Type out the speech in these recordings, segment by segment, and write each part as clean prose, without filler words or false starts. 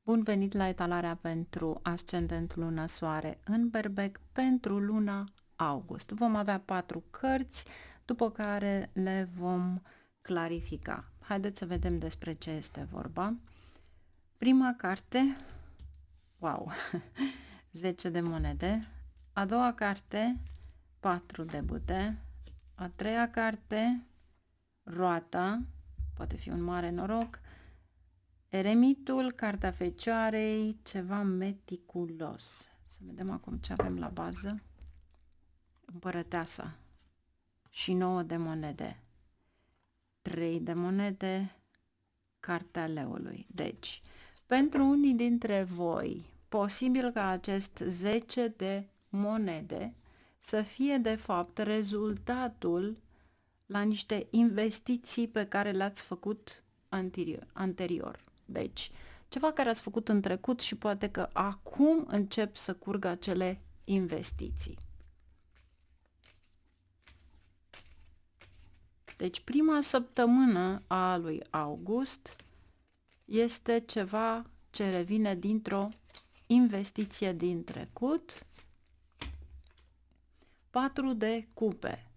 Bun venit la etalarea pentru ascendent lună soare în Berbec pentru luna august. Vom avea 4 cărți, după care le vom clarifica. Haideți să vedem despre ce este vorba. Prima carte, wow, 10 de monede. A doua carte, 4 de bâte. A treia carte, roata, poate fi un mare noroc. Eremitul, cartea Fecioarei, ceva meticulos. Să vedem acum ce avem la bază. Împărăteasa și 9 de monede. 3 de monede, cartea leului. Deci, pentru unii dintre voi, posibil ca acest 10 de monede să fie de fapt rezultatul la niște investiții pe care le-ați făcut anterior. Deci, ceva care ați făcut în trecut și poate că acum încep să curgă acele investiții. Deci, prima săptămână a lui august este ceva ce revine dintr-o investiție din trecut. 4 de cupe.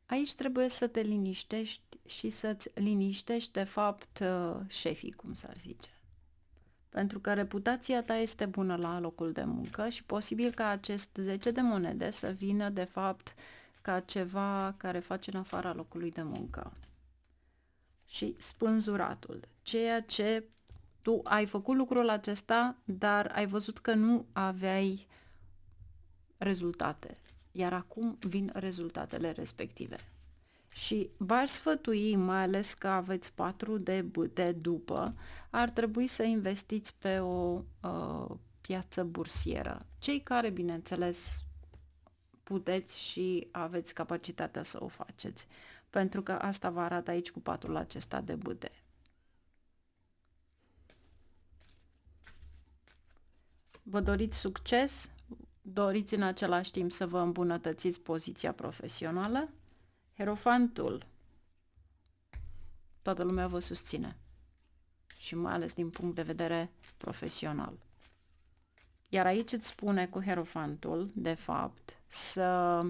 Aici trebuie să te liniștești și să-ți liniștești, de fapt, șefii, cum s-ar zice. Pentru că reputația ta este bună la locul de muncă și posibil ca acest 10 de monede să vină, de fapt, ca ceva care face în afara locului de muncă. Și spânzuratul, ceea ce tu ai făcut lucrul acesta, dar ai văzut că nu aveai rezultate. Iar acum vin rezultatele respective. Și v-aș sfătui, mai ales că aveți 4 de bâte după, ar trebui să investiți pe o piață bursieră. Cei care, bineînțeles, puteți și aveți capacitatea să o faceți. Pentru că asta vă arată aici cu patul acesta de bâte. Vă doriți succes? Doriți în același timp să vă îmbunătățiți poziția profesională? Hierofantul. Toată lumea vă susține. Și mai ales din punct de vedere profesional. Iar aici îți spune cu Hierofantul, de fapt, să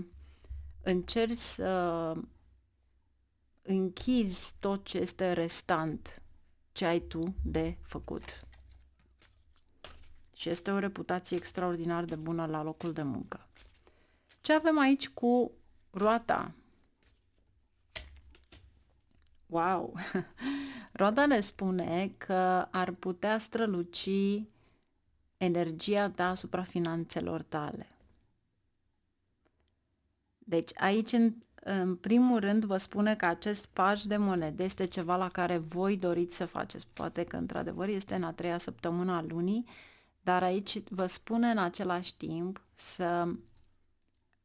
încerci să închizi tot ce este restant, ce ai tu de făcut. Și este o reputație extraordinar de bună la locul de muncă. Ce avem aici cu roata? Wow! Roata ne spune că ar putea străluci energia ta asupra finanțelor tale. Deci aici, în primul rând, vă spune că acest paj de monede este ceva la care voi doriți să faceți. Poate că, într-adevăr, este în a 3-a săptămână a lunii, dar aici vă spune în același timp să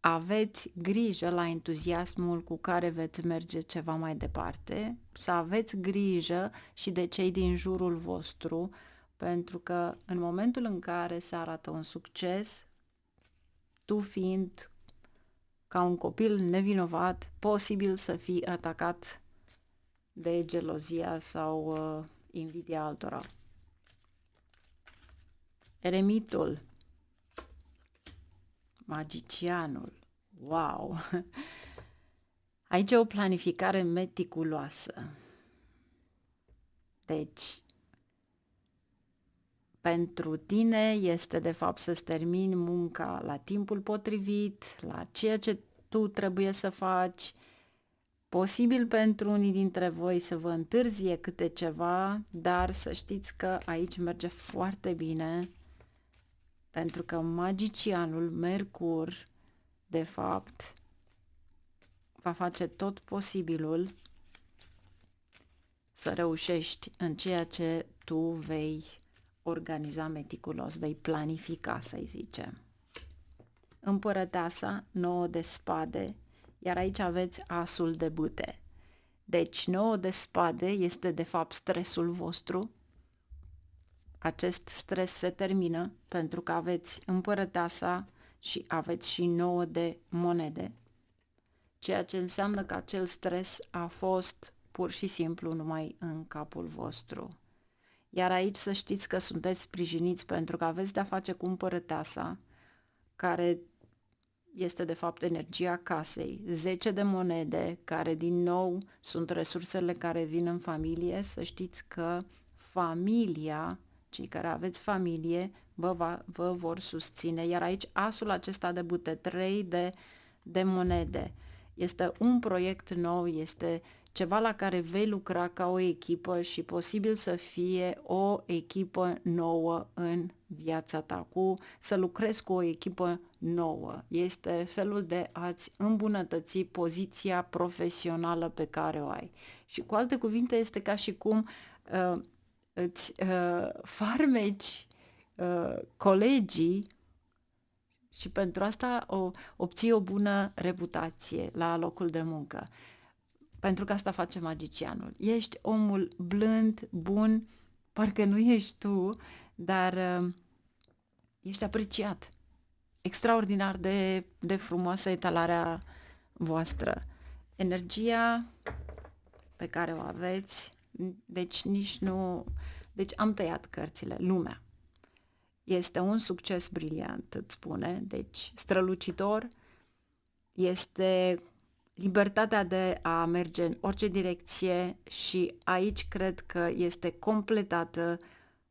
aveți grijă la entuziasmul cu care veți merge ceva mai departe, să aveți grijă și de cei din jurul vostru, pentru că în momentul în care se arată un succes, tu fiind ca un copil nevinovat, posibil să fii atacat de gelozia sau invidia altora. Eremitul, magicianul, wow! Aici e o planificare meticuloasă. Deci, pentru tine este de fapt să-ți termini munca la timpul potrivit, la ceea ce tu trebuie să faci. Posibil pentru unii dintre voi să vă întârzie câte ceva, dar să știți că aici merge foarte bine, pentru că magicianul Mercur, de fapt, va face tot posibilul să reușești în ceea ce tu vei organiza meticulos, vei planifica, să-i zicem. Împărăteasa, 9 de spade, iar aici aveți asul de bâte. Deci 9 de spade este de fapt stresul vostru. Acest stres se termină pentru că aveți împărăteasa și aveți și 9 de monede, ceea ce înseamnă că acel stres a fost pur și simplu numai în capul vostru. Iar aici să știți că sunteți sprijiniți pentru că aveți de-a face cu împărăteasa, care este de fapt energia casei, 10 de monede, care din nou sunt resursele care vin în familie. Să știți că familia, cei care aveți familie, vă vor susține. Iar aici asul acesta de bute, 3 de monede. Este un proiect nou, este ceva la care vei lucra ca o echipă și posibil să fie o echipă nouă în viața ta, să lucrezi cu o echipă nouă. Este felul de a-ți îmbunătăți poziția profesională pe care o ai. Și cu alte cuvinte este ca și cum îți farmeci colegii și pentru asta obții o bună reputație la locul de muncă. Pentru că asta face magicianul. Ești omul blând, bun, parcă nu ești tu, dar ești apreciat. Extraordinar de frumoasă etalarea voastră. Energia pe care o aveți, deci nici nu... Deci am tăiat cărțile, lumea. Este un succes briliant, îți spune, deci strălucitor, este libertatea de a merge în orice direcție și aici cred că este completată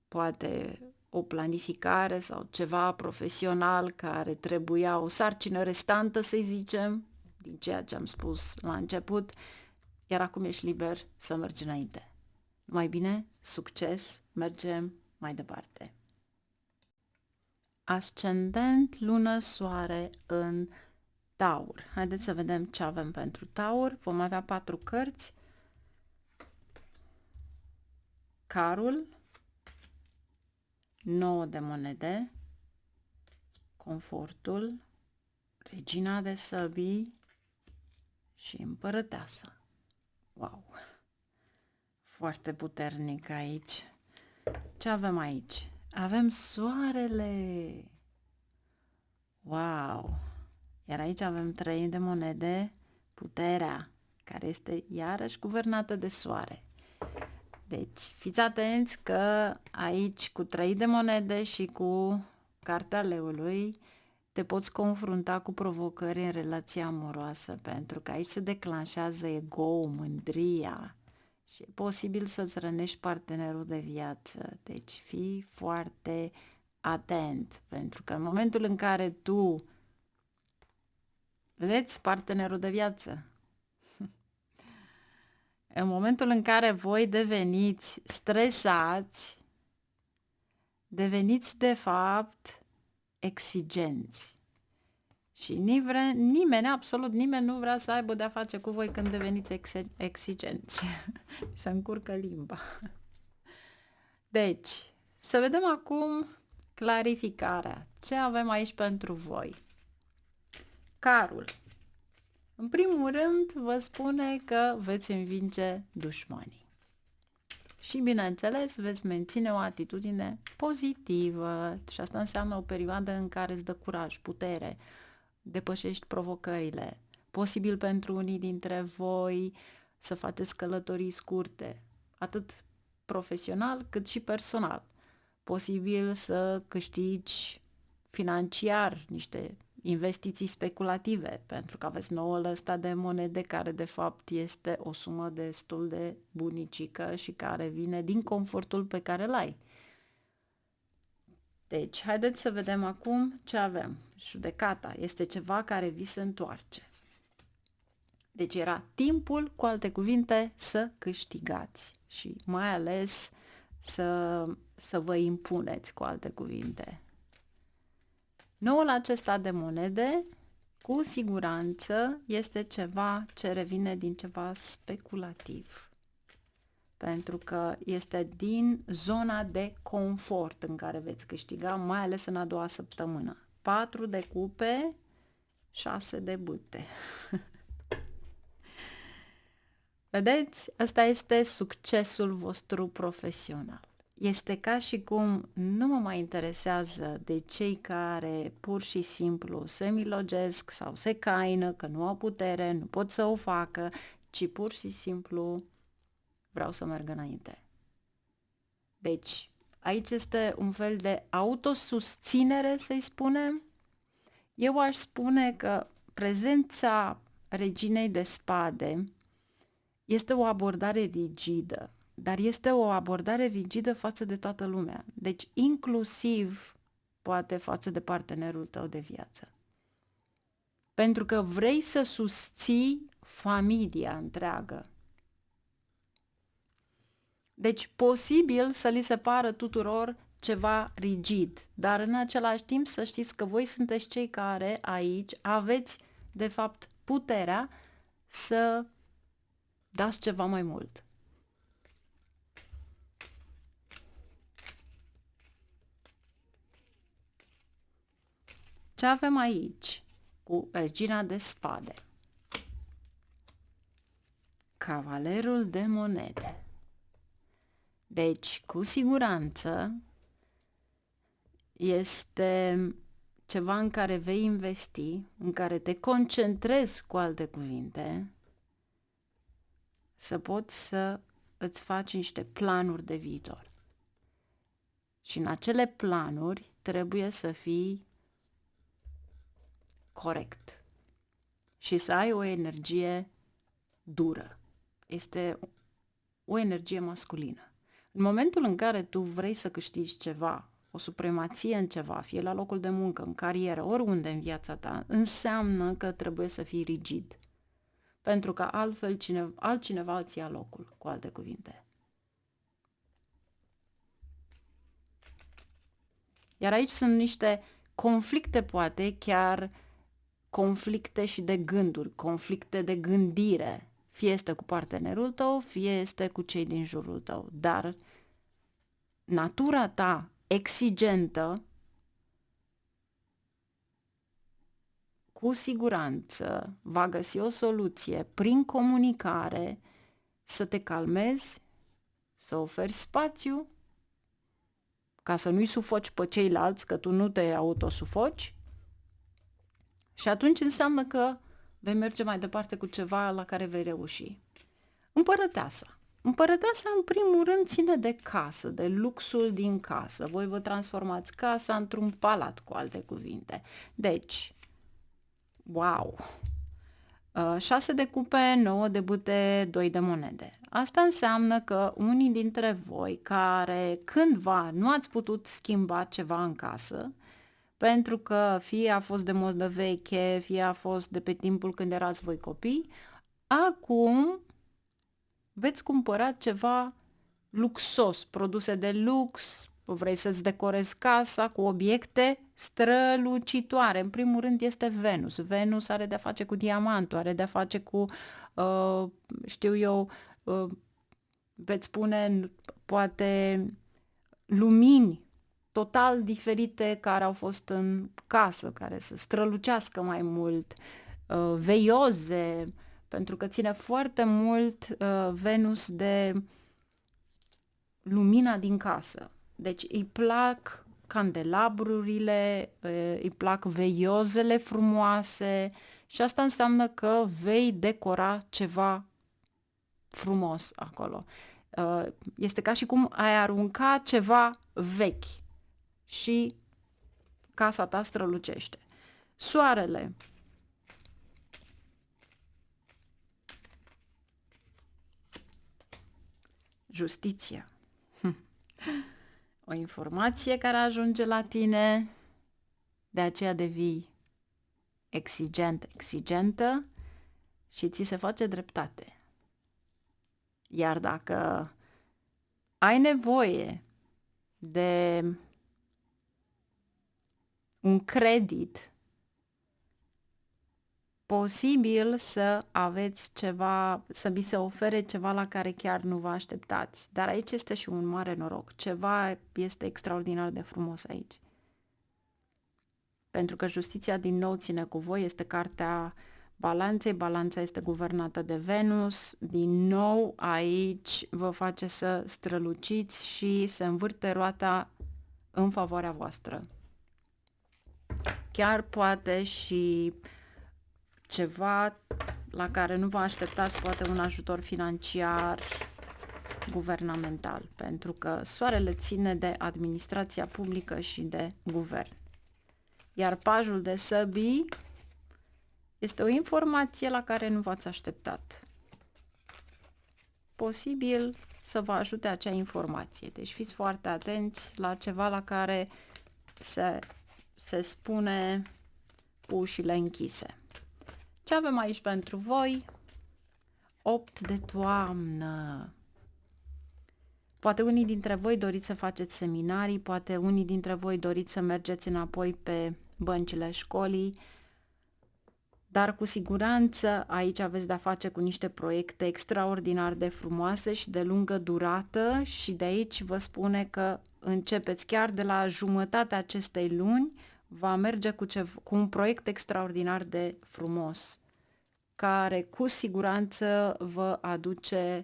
poate o planificare sau ceva profesional care trebuia, o sarcină restantă, să zicem, din ceea ce am spus la început, iar acum ești liber să mergi înainte. Mai bine, succes, mergem mai departe. Ascendent, lună, soare în Taur. Haideți să vedem ce avem pentru Taur. Vom avea 4 cărți. Carul, 9 de monede, Confortul, Regina de săbii și Împărăteasa. Wow! Foarte puternic aici. Ce avem aici? Avem Soarele! Wow! Iar aici avem 3 de monede, Puterea, care este iarăși guvernată de Soare. Deci, fiți atenți că aici cu 3 de monede și cu cartea leului te poți confrunta cu provocări în relația amoroasă, pentru că aici se declanșează ego-ul, mândria și e posibil să-ți rănești partenerul de viață. Deci fii foarte atent, pentru că în momentul în care tu vedeți partenerul de viață, în momentul în care voi deveniți stresați, deveniți de fapt exigenți. Și nimeni, absolut nimeni nu vrea să aibă de-a face cu voi când deveniți exigenți. Să încurcă limba. Deci, să vedem acum clarificarea. Ce avem aici pentru voi? Carul. În primul rând, vă spune că veți învinge dușmanii. Și, bineînțeles, veți menține o atitudine pozitivă și asta înseamnă o perioadă în care îți dă curaj, putere, depășești provocările. Posibil pentru unii dintre voi să faceți călătorii scurte, atât profesional cât și personal. Posibil să câștigi financiar niște investiții speculative, pentru că aveți noul ăsta de monede care de fapt este o sumă destul de bunicică și care vine din confortul pe care îl ai. Deci, haideți să vedem acum ce avem. Judecata este ceva care vi se întoarce. Deci era timpul, cu alte cuvinte, să câștigați și mai ales să vă impuneți, cu alte cuvinte. Noul acesta de monede, cu siguranță, este ceva ce revine din ceva speculativ. Pentru că este din zona de confort în care veți câștiga, mai ales în a doua săptămână. 4 de cupe, 6 de bâte. Vedeți? Ăsta este succesul vostru profesional. Este ca și cum nu mă mai interesează de cei care pur și simplu se milogesc sau se caină că nu au putere, nu pot să o facă, ci pur și simplu vreau să merg înainte. Deci, aici este un fel de autosusținere, să-i spunem. Eu aș spune că prezența reginei de spade este o abordare rigidă, dar este o abordare rigidă față de toată lumea. Deci, inclusiv, poate, față de partenerul tău de viață. Pentru că vrei să susții familia întreagă. Deci, posibil să li se pară tuturor ceva rigid, dar în același timp să știți că voi sunteți cei care aici aveți, de fapt, puterea să dați ceva mai mult. Ce avem aici cu regina de spade? Cavalerul de monede. Deci, cu siguranță, este ceva în care vei investi, în care te concentrezi, cu alte cuvinte, să poți să îți faci niște planuri de viitor. Și în acele planuri trebuie să fii corect și să ai o energie dură. Este o energie masculină. În momentul în care tu vrei să câștigi ceva, o supremație în ceva, fie la locul de muncă, în carieră, oriunde în viața ta, înseamnă că trebuie să fii rigid. Pentru că altfel altcineva îți ia locul, cu alte cuvinte. Iar aici sunt niște conflicte, poate chiar conflicte și de gânduri, conflicte de gândire. Fie este cu partenerul tău, fie este cu cei din jurul tău. Dar natura ta exigentă, cu siguranță, va găsi o soluție prin comunicare să te calmezi, să oferi spațiu, ca să nu-i sufoci pe ceilalți, că tu nu te autosufoci. Și atunci înseamnă că vei merge mai departe cu ceva la care vei reuși. Împărăteasa. Împărăteasa, în primul rând, ține de casă, de luxul din casă. Voi vă transformați casa într-un palat, cu alte cuvinte. Deci, wow! 6 de cupe, 9 de bute, 2 de monede. Asta înseamnă că unii dintre voi care cândva nu ați putut schimba ceva în casă, pentru că fie a fost de modă veche, fie a fost de pe timpul când erați voi copii, acum veți cumpăra ceva luxos, produse de lux, vrei să-ți decorezi casa cu obiecte strălucitoare. În primul rând este Venus. Venus are de-a face cu diamantul, are de-a face cu, veți spune, poate lumini total diferite care au fost în casă, care să strălucească mai mult, veioze, pentru că ține foarte mult Venus de lumina din casă. Deci îi plac candelabrurile, îi plac veiozele frumoase și asta înseamnă că vei decora ceva frumos acolo. Este ca și cum ai arunca ceva vechi și casa ta strălucește. Soarele. Justiția. O informație care ajunge la tine, de aceea devii exigentă și ți se face dreptate. Iar dacă ai nevoie de un credit, posibil să aveți ceva, să vi se ofere ceva la care chiar nu vă așteptați. Dar aici este și un mare noroc. Ceva este extraordinar de frumos aici. Pentru că justiția din nou ține cu voi, este cartea balanței. Balanța este guvernată de Venus. Din nou aici vă face să străluciți și se învârte roata în favoarea voastră. Chiar poate și ceva la care nu vă așteptați, poate un ajutor financiar, guvernamental, pentru că soarele ține de administrația publică și de guvern. Iar pajul de săbii este o informație la care nu v-ați așteptat. Posibil să vă ajute acea informație. Deci fiți foarte atenți la ceva la care se spune cu ușile închise. Ce avem aici pentru voi? 8 de toamnă. Poate unii dintre voi doriți să faceți seminarii, poate unii dintre voi doriți să mergeți înapoi pe băncile școlii, dar cu siguranță aici aveți de-a face cu niște proiecte extraordinar de frumoase și de lungă durată și de aici vă spune că începeți chiar de la jumătatea acestei luni, va merge cu un proiect extraordinar de frumos, care cu siguranță vă aduce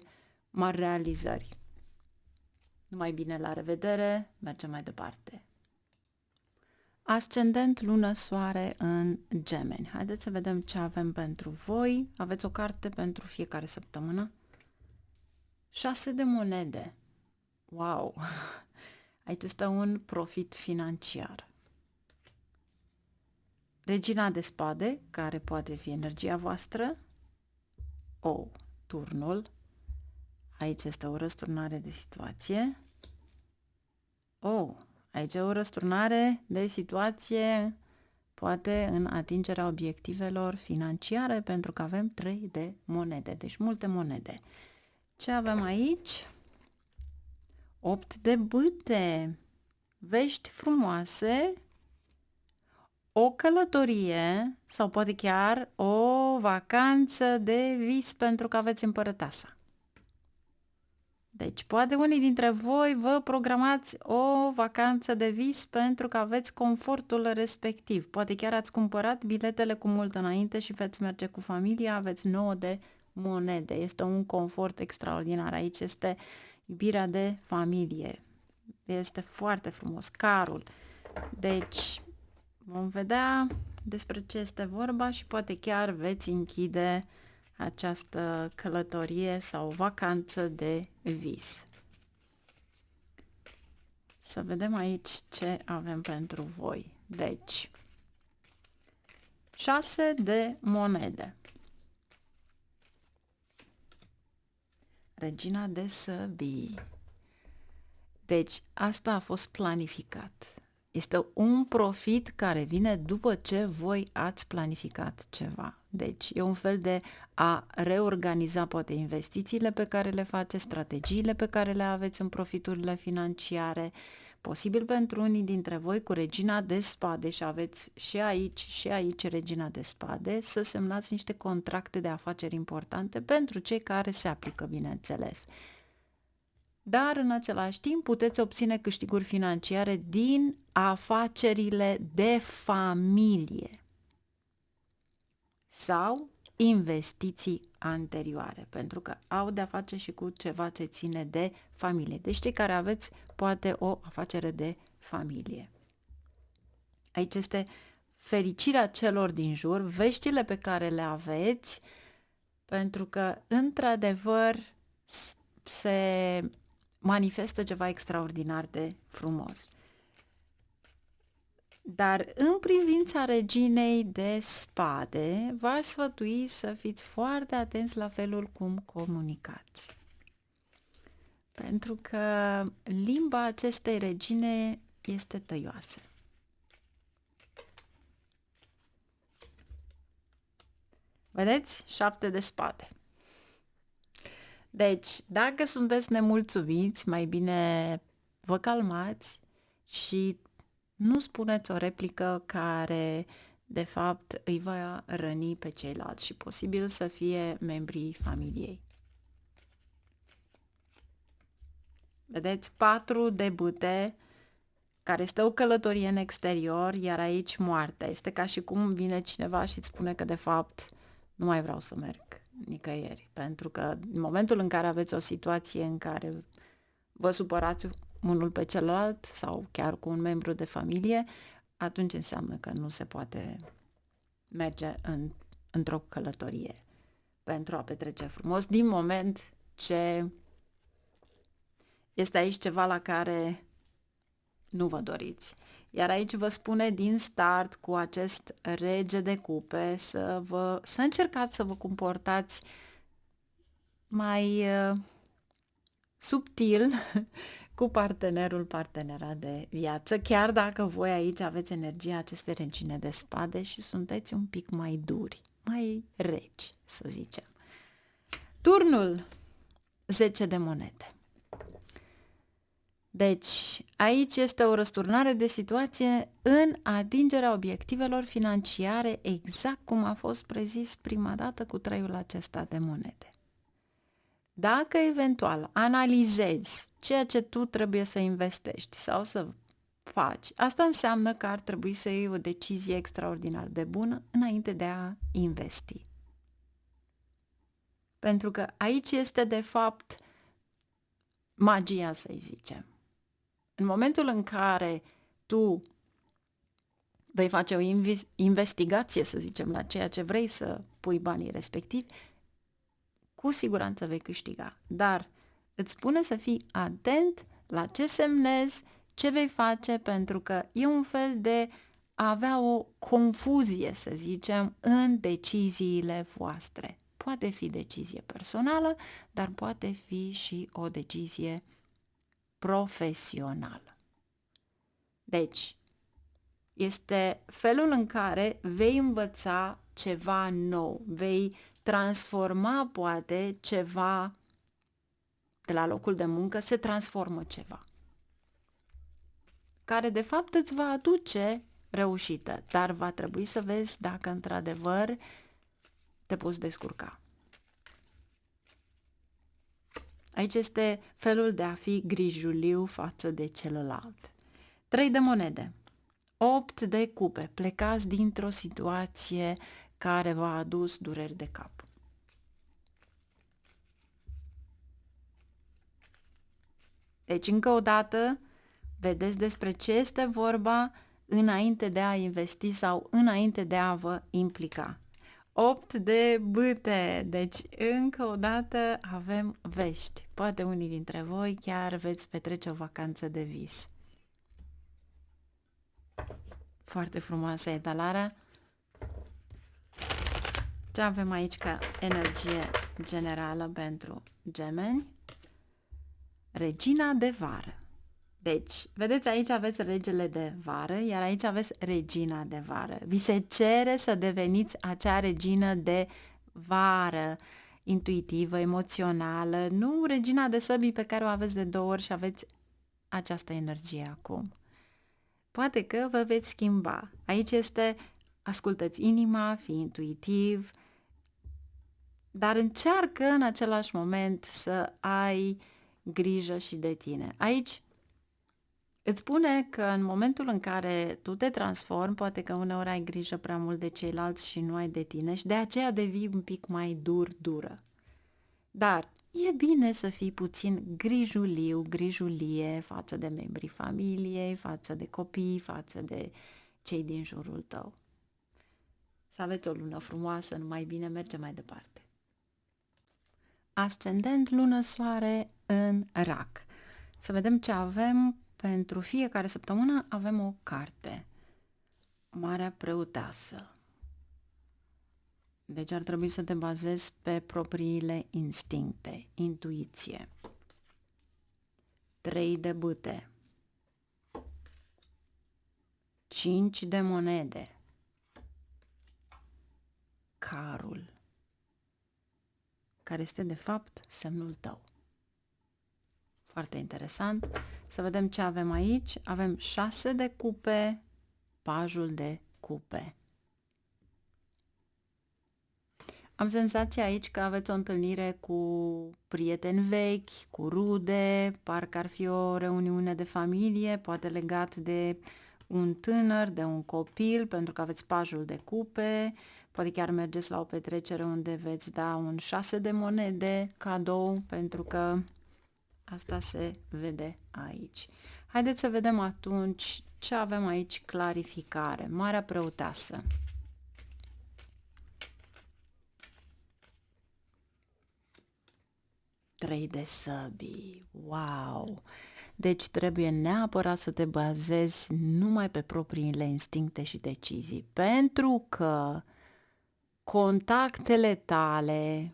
mari realizări. Numai bine, la revedere, mergem mai departe. Ascendent, lună, soare în Gemeni. Haideți să vedem ce avem pentru voi. Aveți o carte pentru fiecare săptămână. 6 de monede. Wow! Aici este un profit financiar. Regina de spade, care poate fi energia voastră. Turnul. Aici este o răsturnare de situație. Aici e o răsturnare de situație, poate în atingerea obiectivelor financiare, pentru că avem 3 de monede, deci multe monede. Ce avem aici? 8 de bâte, vești frumoase, o călătorie sau poate chiar o vacanță de vis pentru că aveți împărăteasa. Deci, poate unii dintre voi vă programați o vacanță de vis pentru că aveți confortul respectiv. Poate chiar ați cumpărat biletele cu mult înainte și veți merge cu familia, aveți 9 de monede. Este un confort extraordinar. Aici este iubirea de familie. Este foarte frumos. Carul. Deci, vom vedea despre ce este vorba și poate chiar veți închide această călătorie sau vacanță de vis. Să vedem aici ce avem pentru voi. Deci, 6 de monede. Regina de săbii. Deci, asta a fost planificat. Este un profit care vine după ce voi ați planificat ceva. Deci e un fel de a reorganiza poate investițiile pe care le faceți, strategiile pe care le aveți în profiturile financiare. Posibil pentru unii dintre voi cu regina de spade și aveți și aici regina de spade, să semnați niște contracte de afaceri importante pentru cei care se aplică, bineînțeles. Dar în același timp puteți obține câștiguri financiare din afacerile de familie sau investiții anterioare, pentru că au de-a face și cu ceva ce ține de familie. Deci cei care aveți poate o afacere de familie. Aici este fericirea celor din jur, veștile pe care le aveți, pentru că într-adevăr se manifestă ceva extraordinar de frumos. Dar în privința reginei de spade, v-aș sfătui să fiți foarte atenți la felul cum comunicați. Pentru că limba acestei regine este tăioasă. Vedeți? 7 de spade. Deci, dacă sunteți nemulțumiți, mai bine vă calmați și nu spuneți o replică care, de fapt, îi va răni pe ceilalți și posibil să fie membrii familiei. Vedeți? 4 de bâte, care este o călătorie în exterior, iar aici moartea. Este ca și cum vine cineva și îți spune că, de fapt, nu mai vreau să merg nicăieri. Pentru că în momentul în care aveți o situație în care vă supărați unul pe celălalt sau chiar cu un membru de familie, atunci înseamnă că nu se poate merge într-o călătorie pentru a petrece frumos, din moment ce Este aici ceva la care nu vă doriți. Iar aici vă spune din start cu acest rege de cupe să încercați să vă comportați mai subtil cu partenera de viață, chiar dacă voi aici aveți energia acestei regine de spade și sunteți un pic mai duri, mai reci, să zicem. Turnul 10 de monede. Deci, aici este o răsturnare de situație în atingerea obiectivelor financiare, exact cum a fost prezis prima dată cu treiul acesta de monede. Dacă eventual analizezi ceea ce tu trebuie să investești sau să faci, asta înseamnă că ar trebui să iei o decizie extraordinar de bună înainte de a investi. Pentru că aici este de fapt magia, să-i zicem. În momentul în care tu vei face o investigație, să zicem, la ceea ce vrei să pui banii respectivi, cu siguranță vei câștiga. Dar îți spune să fii atent la ce semnezi, ce vei face, pentru că e un fel de a avea o confuzie, să zicem, în deciziile voastre. Poate fi decizie personală, dar poate fi și o decizie profesională. Deci, este felul în care vei învăța ceva nou, vei transforma poate ceva de la locul de muncă, se transformă ceva care de fapt îți va aduce reușită, dar va trebui să vezi dacă într-adevăr te poți descurca. Aici este felul de a fi grijuliu față de celălalt. 3 de monede. 8 de cupe. Plecați dintr-o situație care v-a adus dureri de cap. Deci, încă o dată, vedeți despre ce este vorba înainte de a investi sau înainte de a vă implica. 8 de bâte. Deci, încă o dată avem vești. Poate unii dintre voi chiar veți petrece o vacanță de vis. Foarte frumoasă etalarea. Ce avem aici ca energie generală pentru gemeni? Regina de vară. Deci, vedeți, aici aveți regele de vară, iar aici aveți regina de vară. Vi se cere să deveniți acea regină de vară, intuitivă, emoțională, nu regina de săbii pe care o aveți de 2 ori și aveți această energie acum. Poate că vă veți schimba. Aici este, ascultă-ți inima, fii intuitiv, dar încearcă în același moment să ai grijă și de tine. Aici îți spune că în momentul în care tu te transformi, poate că uneori ai grijă prea mult de ceilalți și nu ai de tine și de aceea devii un pic mai dură. Dar e bine să fii puțin grijulie față de membrii familiei, față de copii, față de cei din jurul tău. Să aveți o lună frumoasă, numai bine, merge mai departe. Ascendent, lună, soare în Rac. Să vedem ce avem. Pentru fiecare săptămână avem o carte. Marea Preoteasă. Deci ar trebui să te bazezi pe propriile instincte, intuiție. 3 de bâte. 5 de monede. Carul, care este de fapt semnul tău. Foarte interesant. Să vedem ce avem aici. Avem 6 de cupe, pajul de cupe. Am senzația aici că aveți o întâlnire cu prieteni vechi, cu rude, parcă ar fi o reuniune de familie, poate legat de un tânăr, de un copil, pentru că aveți pajul de cupe, poate chiar mergeți la o petrecere unde veți da un 6 de monede cadou, pentru că asta se vede aici. Haideți să vedem atunci ce avem aici, clarificare. Marea Preoteasă. 3 de săbii, wow! Deci trebuie neapărat să te bazezi numai pe propriile instincte și decizii, pentru că contactele tale,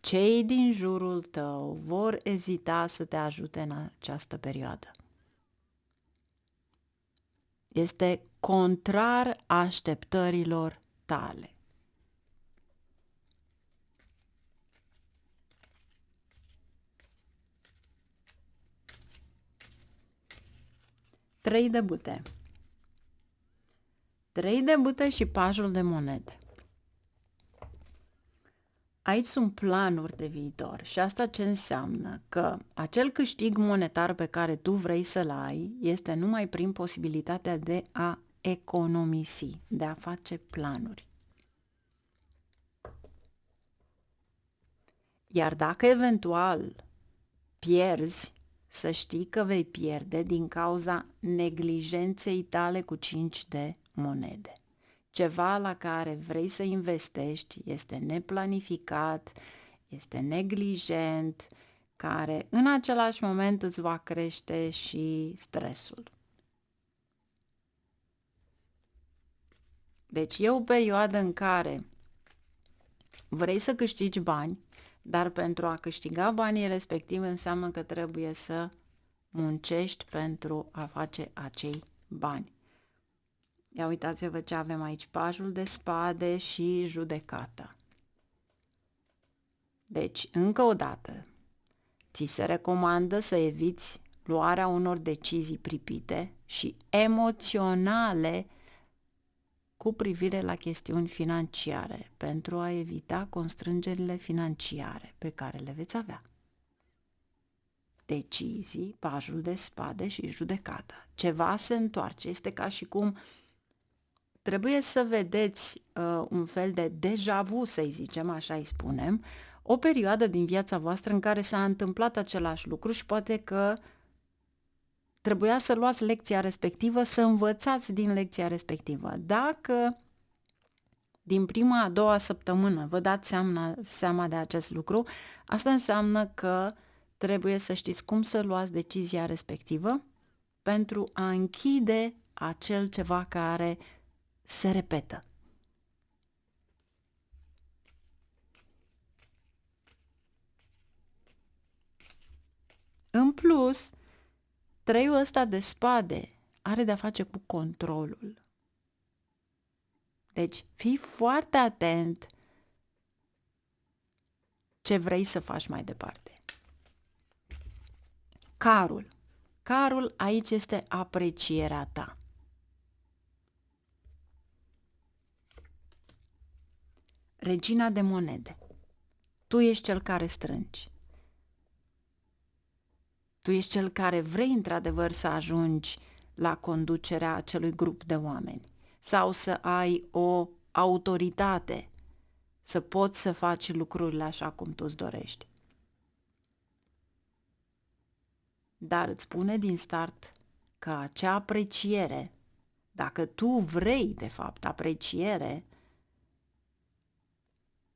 cei din jurul tău vor ezita să te ajute în această perioadă. Este contrar așteptărilor tale. Trei de bute. 3 de bute și pajul de monede. Aici sunt planuri de viitor și asta ce înseamnă? Că acel câștig monetar pe care tu vrei să-l ai este numai prin posibilitatea de a economisi, de a face planuri. Iar dacă eventual pierzi, să știi că vei pierde din cauza neglijenței tale cu 5 de monede. Ceva la care vrei să investești este neplanificat, este neglijent, care în același moment îți va crește și stresul. Deci e o perioadă în care vrei să câștigi bani, dar pentru a câștiga banii respectivi înseamnă că trebuie să muncești pentru a face acei bani. Ia uitați-vă ce avem aici, pajul de spade și judecata. Deci, încă o dată, ți se recomandă să eviți luarea unor decizii pripite și emoționale cu privire la chestiuni financiare, pentru a evita constrângerile financiare pe care le veți avea. Decizii, pajul de spade și judecata. Ceva se întoarce, este ca și cum trebuie să vedeți un fel de deja vu, să-i zicem, așa îi spunem, o perioadă din viața voastră în care s-a întâmplat același lucru și poate că trebuia să luați lecția respectivă, să învățați din lecția respectivă. Dacă din prima a doua săptămână vă dați seama de acest lucru, asta înseamnă că trebuie să știți cum să luați decizia respectivă pentru a închide acel ceva care se repetă. În plus, treiul ăsta de spade are de-a face cu controlul. Deci, fii foarte atent ce vrei să faci mai departe. Carul. Carul aici este aprecierea ta. Regina de monede. Tu ești cel care strângi. Tu ești cel care vrei într-adevăr să ajungi la conducerea acelui grup de oameni sau să ai o autoritate, să poți să faci lucrurile așa cum tu îți dorești. Dar îți spune din start că acea apreciere, dacă tu vrei de fapt apreciere,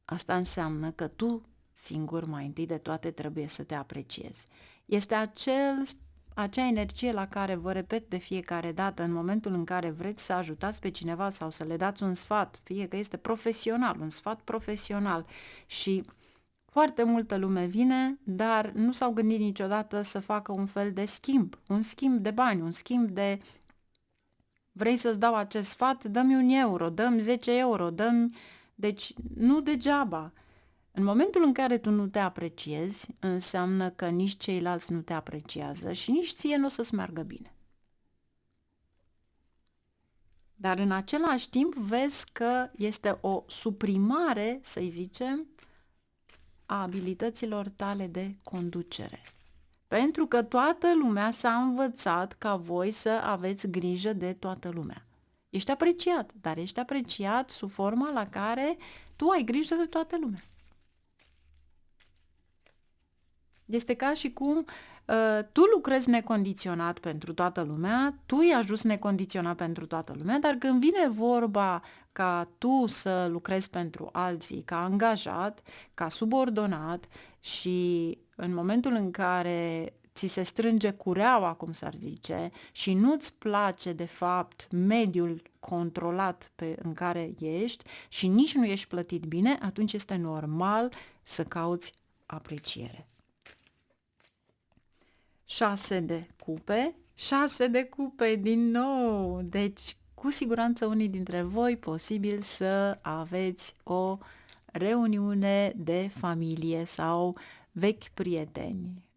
asta înseamnă că tu singur mai întâi de toate trebuie să te apreciezi. Este acea energie la care vă repet de fiecare dată în momentul în care vreți să ajutați pe cineva sau să le dați un sfat, fie că este profesional, un sfat profesional și foarte multă lume vine, dar nu s-au gândit niciodată să facă un fel de schimb, un schimb de bani, un schimb de vrei să-ți dau acest sfat, dă-mi 1 euro, dă-mi 10 euro, dă-mi... Deci nu degeaba. În momentul în care tu nu te apreciezi, înseamnă că nici ceilalți nu te apreciază și nici ție nu o să-ți meargă bine. Dar în același timp vezi că este o suprimare, să-i zicem, a abilităților tale de conducere. Pentru că toată lumea s-a învățat ca voi să aveți grijă de toată lumea. Ești apreciat, dar ești apreciat sub forma la care tu ai grijă de toată lumea. Este ca și cum tu lucrezi necondiționat pentru toată lumea, tu îi ajuți necondiționat pentru toată lumea, dar când vine vorba ca tu să lucrezi pentru alții, ca angajat, ca subordonat și în momentul în care ți se strânge cureaua, cum s-ar zice, și nu-ți place, de fapt, mediul controlat în care ești și nici nu ești plătit bine, atunci este normal să cauți apreciere. 6 de cupe, 6 de cupe din nou, deci cu siguranță unii dintre voi posibil să aveți o reuniune de familie sau vechi prieteni,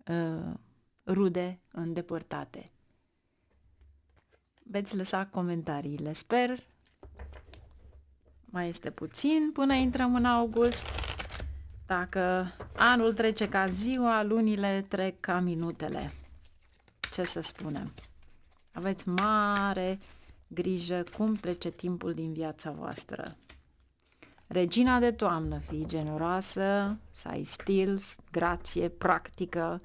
rude îndepărtate. Veți lăsa comentariile, sper. Mai este puțin până intrăm în august. Dacă anul trece ca ziua, lunile trec ca minutele. Ce să spunem? Aveți mare grijă cum trece timpul din viața voastră. Regina de toamnă, fii generoasă, să ai stil, grație, practică.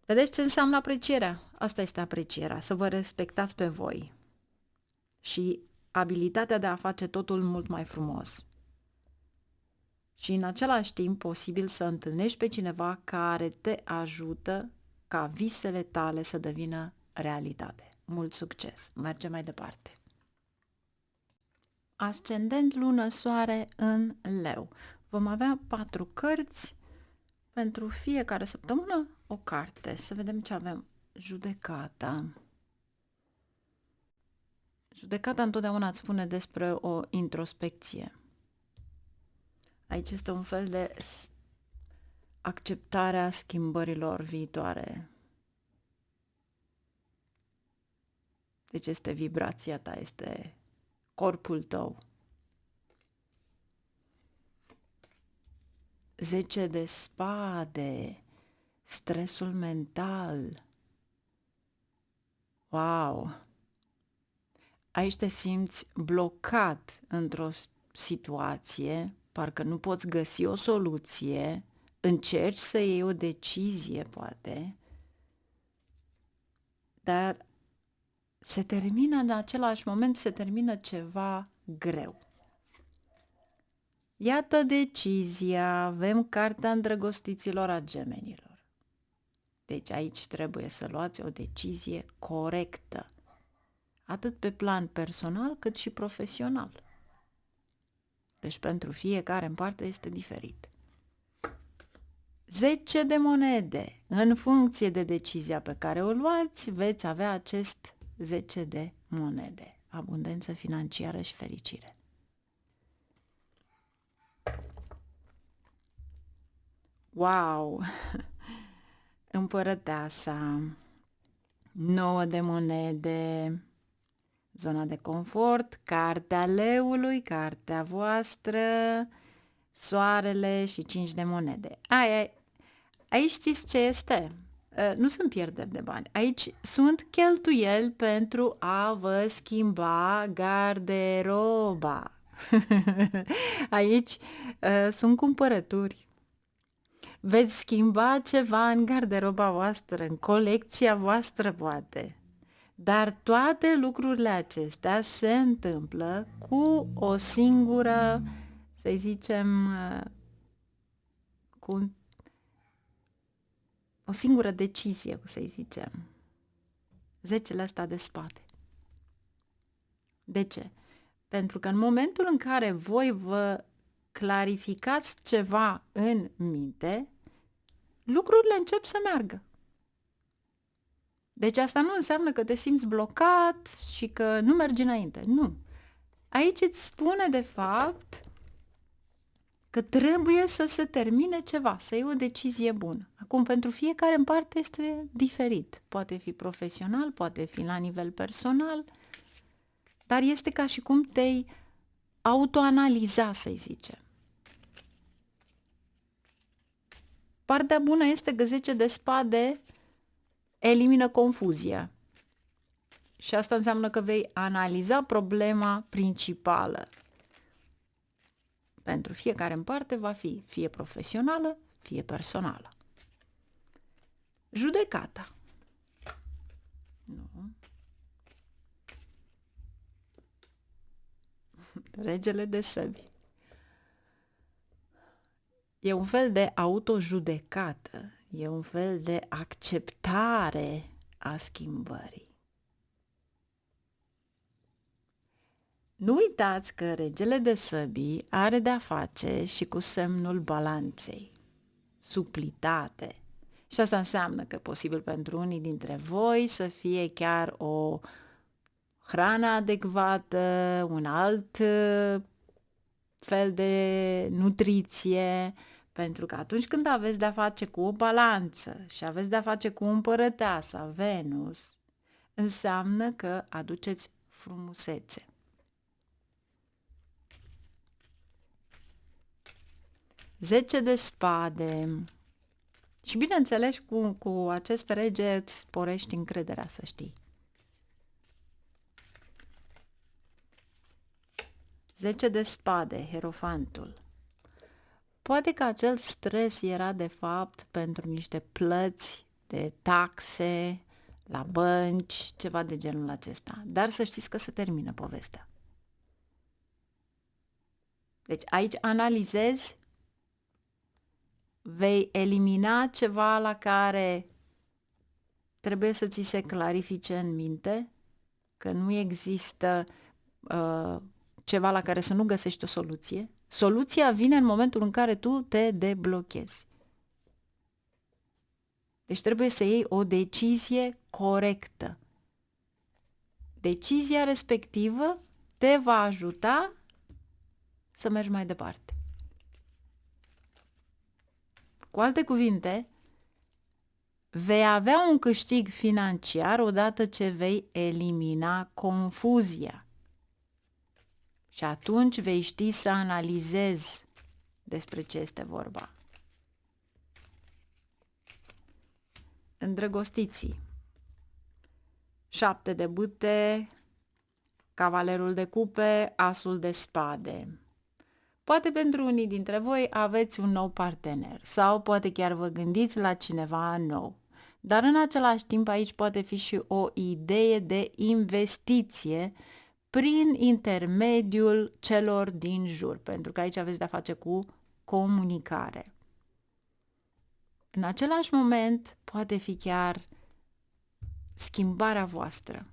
Vedeți ce înseamnă aprecierea? Asta este aprecierea, să vă respectați pe voi și abilitatea de a face totul mult mai frumos. Și în același timp posibil să întâlnești pe cineva care te ajută ca visele tale să devină realitate. Mult succes! Mergem mai departe. Ascendent, lună, soare în Leu. Vom avea 4 cărți pentru fiecare săptămână, o carte. Să vedem ce avem. Judecata. Judecata întotdeauna îți spune despre o introspecție. Aici este un fel de acceptarea schimbărilor viitoare. Deci este vibrația ta, este corpul tău. 10 de spade, stresul mental. Wow! Aici te simți blocat într-o situație, parcă nu poți găsi o soluție, încerci să iei o decizie, poate, dar se termină în același moment, se termină ceva greu. Iată decizia, avem cartea îndrăgostiților a gemenilor. Deci aici trebuie să luați o decizie corectă, atât pe plan personal cât și profesional. Deci pentru fiecare în parte este diferit. 10 de monede. În funcție de decizia pe care o luați, veți avea acest 10 de monede. Abundență financiară și fericire. Wow! Împărăteasa. 9 de monede. Zona de confort, cartea leului, cartea voastră, soarele și 5 de monede. Aici știți ce este? Nu sunt pierderi de bani. Aici sunt cheltuieli pentru a vă schimba garderoba. Aici sunt cumpărături. Veți schimba ceva în garderoba voastră, în colecția voastră, poate. Dar toate lucrurile acestea se întâmplă cu o singură, să zicem, cu o singură decizie, să zicem. 10 ăsta de spade. De ce? Pentru că în momentul în care voi vă clarificați ceva în minte, lucrurile încep să meargă. Deci asta nu înseamnă că te simți blocat și că nu mergi înainte. Nu. Aici îți spune, de fapt, că trebuie să se termine ceva, să iei o decizie bună. Acum, pentru fiecare în parte este diferit. Poate fi profesional, poate fi la nivel personal, dar este ca și cum te-ai autoanaliza, să zicem. Partea bună este că 10 de spade elimină confuzia. Și asta înseamnă că vei analiza problema principală. Pentru fiecare în parte va fi fie profesională, fie personală. Judecata. Nu. Regele de săbi. E un fel de autojudecată, e un fel de acceptare a schimbării. Nu uitați că regele de săbii are de-a face și cu semnul balanței, suplitate. Și asta înseamnă că posibil pentru unii dintre voi să fie chiar o hrană adecvată, un alt fel de nutriție, pentru că atunci când aveți de-a face cu o balanță și aveți de-a face cu împărăteasa Venus, înseamnă că aduceți frumusețe. Zece de spade. Și bineînțeles, cu acest rege îți sporești încrederea, să știi. 10 de spade, Hierofantul. Poate că acel stres era de fapt pentru niște plăți de taxe la bănci, ceva de genul acesta. Dar să știți că se termină povestea. Deci aici analizezi, vei elimina ceva la care trebuie să ți se clarifice în minte, că nu există ceva la care să nu găsești o soluție. Soluția vine în momentul în care tu te deblochezi. Deci trebuie să iei o decizie corectă. Decizia respectivă te va ajuta să mergi mai departe. Cu alte cuvinte, vei avea un câștig financiar odată ce vei elimina confuzia. Și atunci vei ști să analizezi despre ce este vorba. Îndrăgostiții. 7 de bâte, cavalerul de cupe, asul de spade. Poate pentru unii dintre voi aveți un nou partener sau poate chiar vă gândiți la cineva nou. Dar în același timp aici poate fi și o idee de investiție prin intermediul celor din jur, pentru că aici aveți de-a face cu comunicare. În același moment poate fi chiar schimbarea voastră.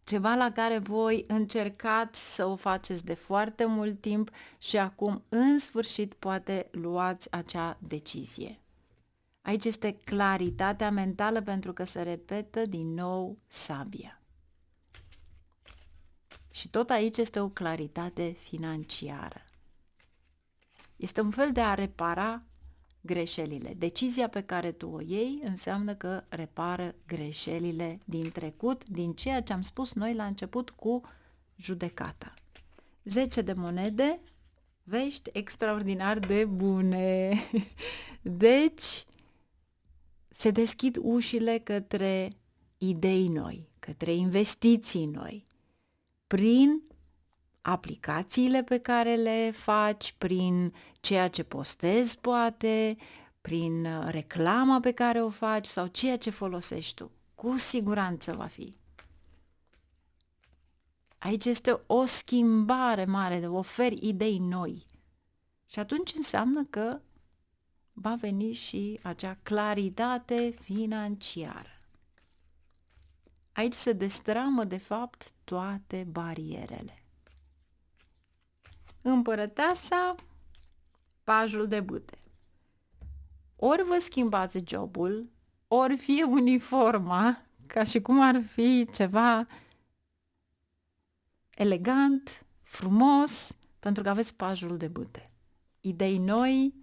Ceva la care voi încercați să o faceți de foarte mult timp și acum în sfârșit poate luați acea decizie. Aici este claritatea mentală pentru că se repetă din nou sabia. Și tot aici este o claritate financiară. Este un fel de a repara greșelile. Decizia pe care tu o iei înseamnă că repară greșelile din trecut, din ceea ce am spus noi la început cu judecata. 10 de monede, vești extraordinar de bune. Deci, se deschid ușile către idei noi, către investiții noi, prin aplicațiile pe care le faci, prin ceea ce postezi poate, prin reclama pe care o faci sau ceea ce folosești tu. Cu siguranță va fi. Aici este o schimbare mare, de oferi idei noi. Și atunci înseamnă că va veni și acea claritate financiară. Aici se destramă, de fapt, toate barierele. Împărăteasa, pajul de bâte. Ori vă schimbați jobul, ori fie uniforma, ca și cum ar fi ceva elegant, frumos, pentru că aveți pajul de bâte. Idei noi,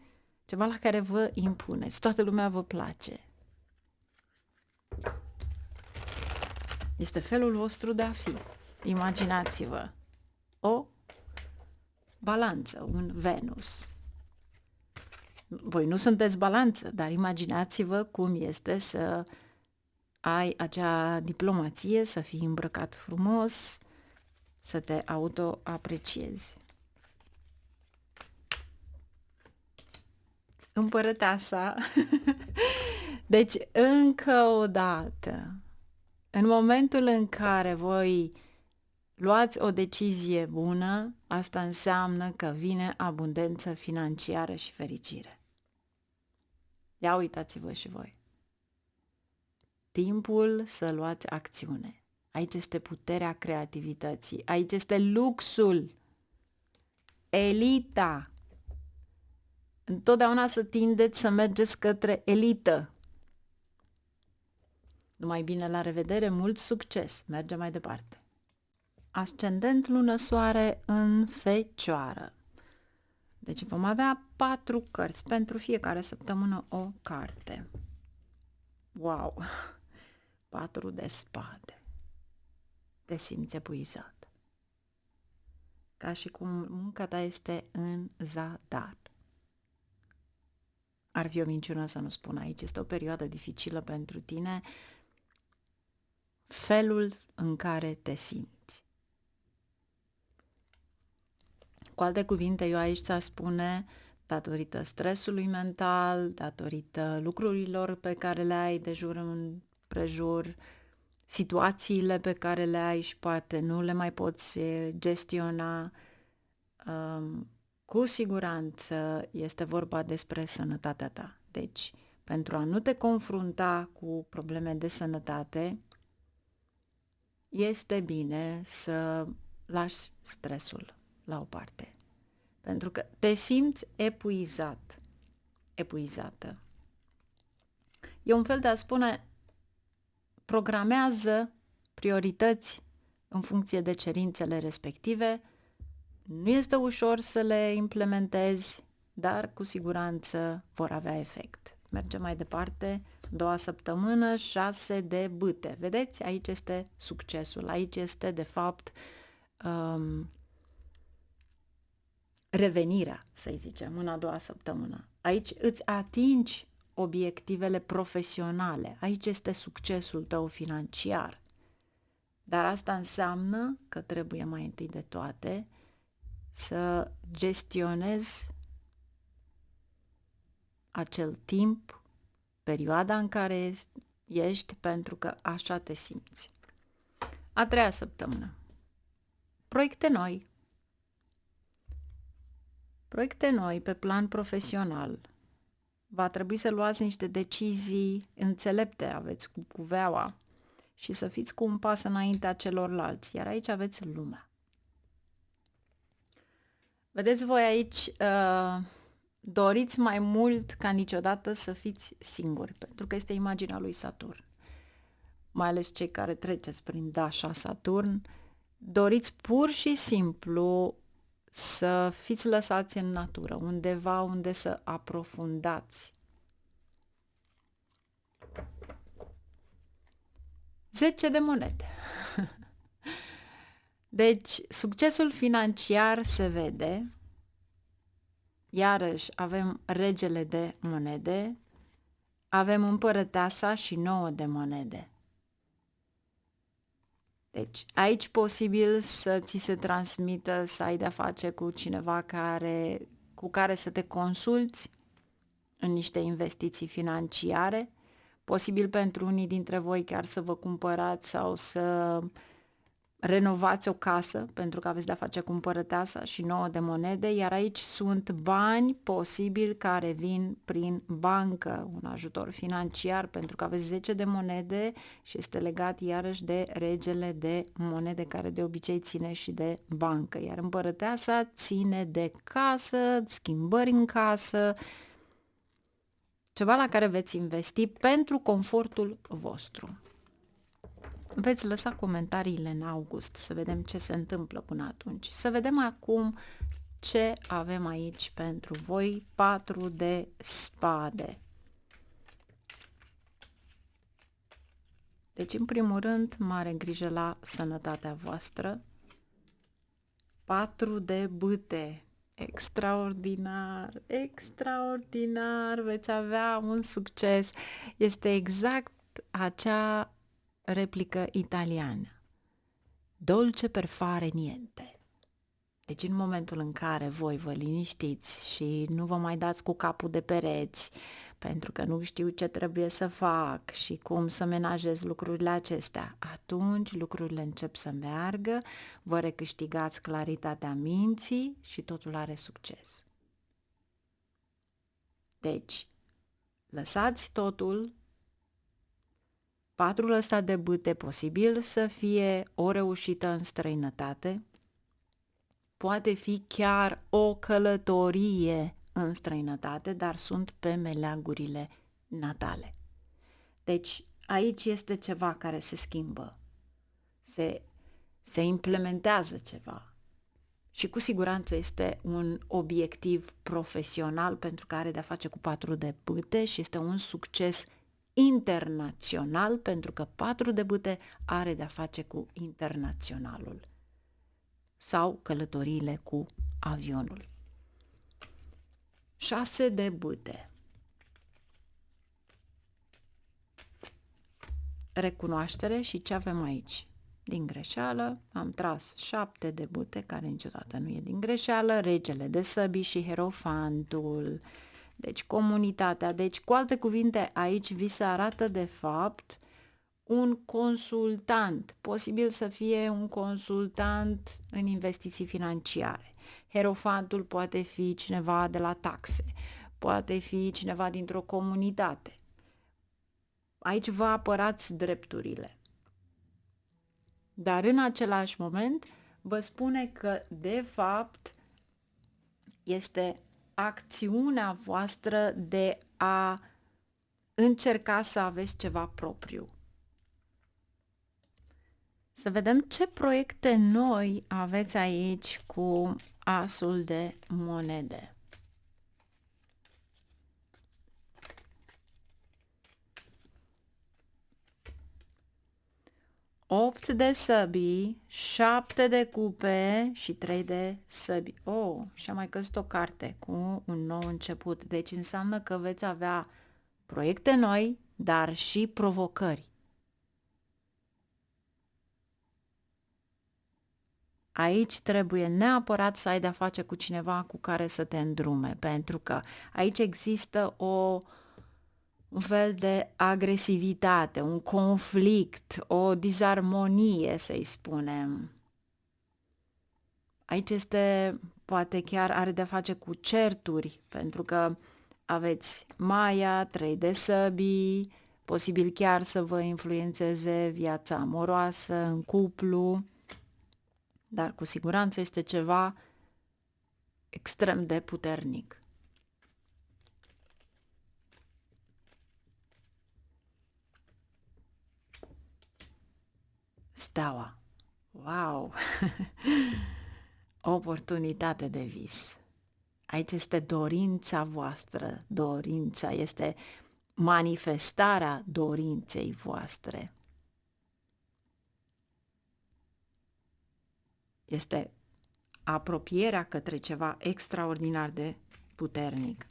ceva la care vă impuneți, toată lumea vă place. Este felul vostru de a fi. Imaginați-vă o balanță, un Venus. Voi nu sunteți balanță, dar imaginați-vă cum este să ai acea diplomație, să fii îmbrăcat frumos, să te autoapreciezi. Împărăteasa. Deci, încă o dată, în momentul în care voi Luați o decizie bună, asta înseamnă că vine abundență financiară și fericire. Ia uitați-vă și voi. Timpul să luați acțiune. Aici este puterea creativității. Aici este luxul. Elita. Întotdeauna să tindeți să mergeți către elită. Numai bine, la revedere, mult succes. Mergem mai departe. Ascendent lună soare în Fecioară. Deci vom avea 4 cărți, pentru fiecare săptămână o carte. Wow! 4 de spade. Te simți epuizat. Ca și cum munca ta este în zadar. Ar fi o minciună să nu spun aici. Este o perioadă dificilă pentru tine. Felul în care te simți. Cu alte cuvinte, eu aici ți-aș spune, datorită stresului mental, datorită lucrurilor pe care le ai de jur împrejur, situațiile pe care le ai și poate nu le mai poți gestiona, cu siguranță este vorba despre sănătatea ta. Deci, pentru a nu te confrunta cu probleme de sănătate, este bine să lași stresul la o parte. Pentru că te simți epuizat, epuizată. E un fel de a spune, programează priorități în funcție de cerințele respective. Nu este ușor să le implementezi, dar cu siguranță vor avea efect. Mergem mai departe, 2 săptămână, 6 de bâte. Vedeți? Aici este succesul, aici este de fapt revenirea, să zicem, în a 2 săptămână. Aici îți atingi obiectivele profesionale, aici este succesul tău financiar. Dar asta înseamnă că trebuie mai întâi de toate să gestionezi acel timp, perioada în care ești, pentru că așa te simți. A 3 săptămână. Proiecte noi. Proiecte noi pe plan profesional. Va trebui să luați niște decizii înțelepte, aveți cu cuveaua, și să fiți cu un pas înaintea celorlalți. Iar aici aveți lumea. Vedeți voi aici, doriți mai mult ca niciodată să fiți singuri, pentru că este imaginea lui Saturn. Mai ales cei care treceți prin dașa Saturn, doriți pur și simplu să fiți lăsați în natură, undeva unde să aprofundați. 10 de monede. Deci, succesul financiar se vede. Iarăși avem regele de monede, avem împărăteasa și 9 de monede. Deci, aici posibil să ți se transmită, să ai de-a face cu cineva cu care să te consulți în niște investiții financiare, posibil pentru unii dintre voi chiar să vă cumpărați sau să renovați o casă, pentru că aveți de-a face cu împărăteasa și 9 de monede, iar aici sunt bani posibil care vin prin bancă, un ajutor financiar, pentru că aveți 10 de monede și este legat iarăși de regele de monede, care de obicei ține și de bancă, iar împărăteasa ține de casă, schimbări în casă, ceva la care veți investi pentru confortul vostru. Veți lăsa comentariile în august, să vedem ce se întâmplă până atunci. Să vedem acum ce avem aici pentru voi. 4 de spade. Deci, în primul rând, mare grijă la sănătatea voastră. 4 de bâte. Extraordinar, extraordinar, veți avea un succes. Este exact acea replică italiană. Dolce per fare niente. Deci în momentul în care voi vă liniștiți și nu vă mai dați cu capul de pereți, pentru că nu știu ce trebuie să fac și cum să menajez lucrurile acestea, atunci lucrurile încep să meargă, vă recâștigați claritatea minții și totul are succes. Deci, lăsați totul, patrul ăsta de bâte posibil să fie o reușită în străinătate, poate fi chiar o călătorie în străinătate, dar sunt pe meleagurile natale. Deci aici este ceva care se schimbă, se implementează ceva și cu siguranță este un obiectiv profesional pentru că are de-a face cu 4 de bâte și este un succes internațional pentru că 4 de bâte are de-a face cu internaționalul sau călătoriile cu avionul. 6 de bâte. Recunoaștere și ce avem aici? Din greșeală am tras 7 de bâte, care niciodată nu e din greșeală, regele de săbii și hierofantul. Deci comunitatea, deci cu alte cuvinte aici vi se arată de fapt un consultant, posibil să fie un consultant în investiții financiare. Hierofantul poate fi cineva de la taxe, poate fi cineva dintr-o comunitate. Aici vă apărați drepturile. Dar în același moment vă spune că de fapt este acțiunea voastră de a încerca să aveți ceva propriu. Să vedem ce proiecte noi aveți aici cu asul de monede. Opt de săbii, 7 de cupe și 3 de săbii. Oh, și-a mai căzut o carte cu un nou început. Deci înseamnă că veți avea proiecte noi, dar și provocări. Aici trebuie neapărat să ai de-a face cu cineva cu care să te îndrume, pentru că aici există un fel de agresivitate, un conflict, o disarmonie, să-i spunem. Aici poate chiar are de-a face cu certuri, pentru că aveți Maia, 3 de săbii, posibil chiar să vă influențeze viața amoroasă, în cuplu, dar cu siguranță este ceva extrem de puternic. Steaua. Wow! Oportunitate de vis. Aici este dorința voastră, dorința este manifestarea dorinței voastre. Este apropierea către ceva extraordinar de puternic.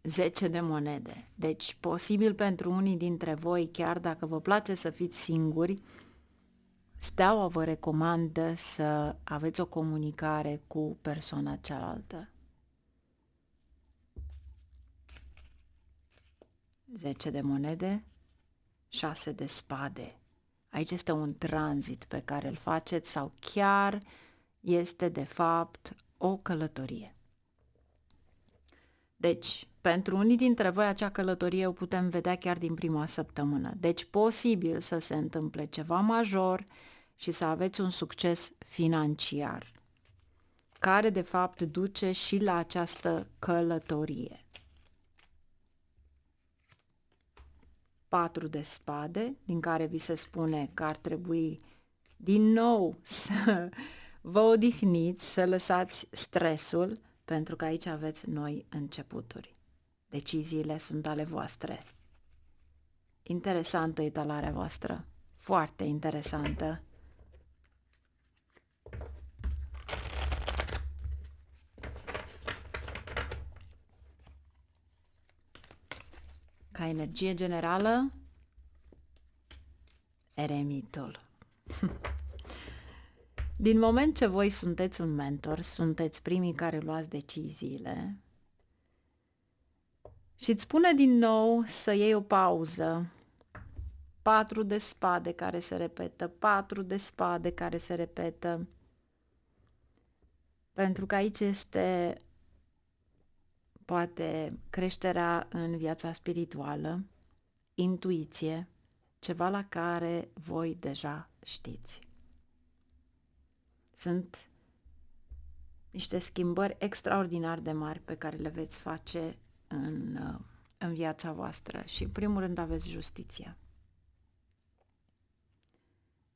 10 de monede. Deci, posibil pentru unii dintre voi, chiar dacă vă place să fiți singuri, Steaua vă recomandă să aveți o comunicare cu persoana cealaltă. 10 de monede, 6 de spade. Aici este un tranzit pe care îl faceți sau chiar este de fapt o călătorie. Deci, pentru unii dintre voi acea călătorie o putem vedea chiar din prima săptămână. Deci, posibil să se întâmple ceva major și să aveți un succes financiar, care de fapt duce și la această călătorie. 4 de spade, din care vi se spune că ar trebui din nou să vă odihniți, să lăsați stresul, pentru că aici aveți noi începuturi. Deciziile sunt ale voastre. Interesantă etalarea voastră, foarte interesantă. Ca energie generală, eremitul. Din moment ce voi sunteți un mentor, sunteți primii care luați deciziile și îți spune din nou să iei o pauză. 4 de spade care se repetă, 4 de spade care se repetă. Pentru că aici este poate creșterea în viața spirituală, intuiție, ceva la care voi deja știți. Sunt niște schimbări extraordinar de mari pe care le veți face în viața voastră și în primul rând aveți justiția.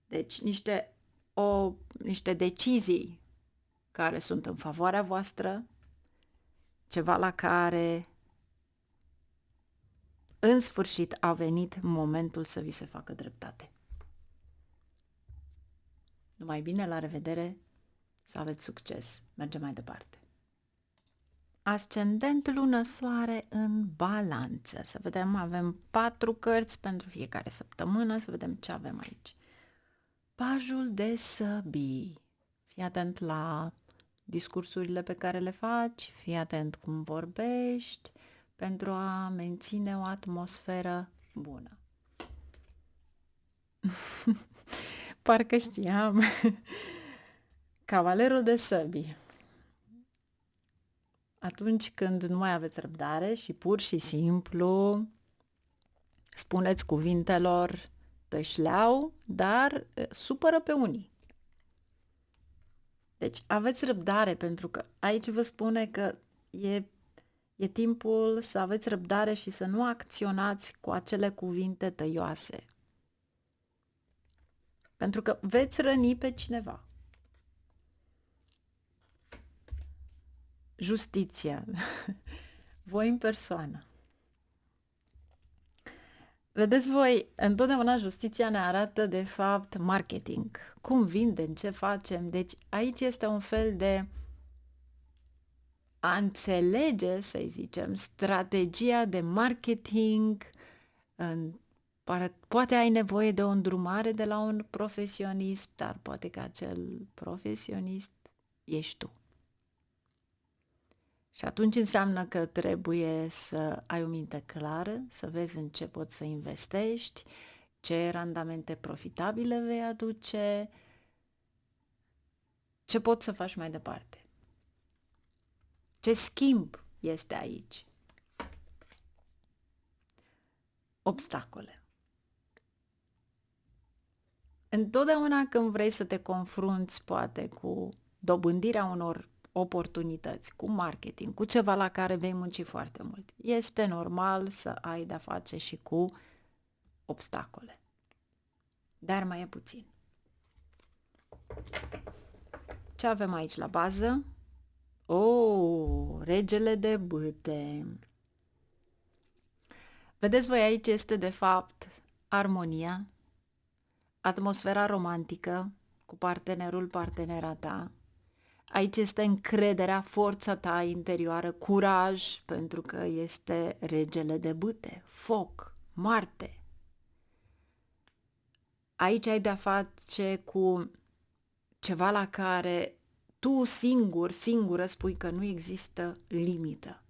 Deci niște decizii care sunt în favoarea voastră, ceva la care în sfârșit a venit momentul să vi se facă dreptate. Numai bine, la revedere, să aveți succes. Mergem mai departe. Ascendent, lună, soare în balanță. Să vedem, avem 4 cărți pentru fiecare săptămână, să vedem ce avem aici. Pajul de săbii. Fii atent la discursurile pe care le faci, fii atent cum vorbești, pentru a menține o atmosferă bună. Parcă știam. Cavalerul de săbii. Atunci când nu mai aveți răbdare și pur și simplu spuneți cuvintelor pe șleau, dar supără pe unii. Deci aveți răbdare, pentru că aici vă spune că e timpul să aveți răbdare și să nu acționați cu acele cuvinte tăioase. Pentru că veți răni pe cineva. Justiția. Voi în persoană. Vedeți voi, întotdeauna justiția ne arată de fapt marketing. Cum vindem, ce facem. Deci aici este un fel de a înțelege, să zicem, strategia de marketing. Poate ai nevoie de o îndrumare de la un profesionist, dar poate că acel profesionist ești tu. Și atunci înseamnă că trebuie să ai o minte clară, să vezi în ce poți să investești, ce randamente profitabile vei aduce, ce poți să faci mai departe. Ce schimb este aici? Obstacole. Întotdeauna când vrei să te confrunți, poate, cu dobândirea unor oportunități, cu marketing, cu ceva la care vei munci foarte mult, este normal să ai de-a face și cu obstacole. Dar mai e puțin. Ce avem aici la bază? Regele de bâte. Vedeți voi, aici este de fapt armonia, atmosfera romantică cu partenerul, partenera ta. Aici este încrederea, forța ta interioară, curaj, pentru că este regele de bâte, foc, Marte. Aici ai de-a face cu ceva la care tu singură spui că nu există limită.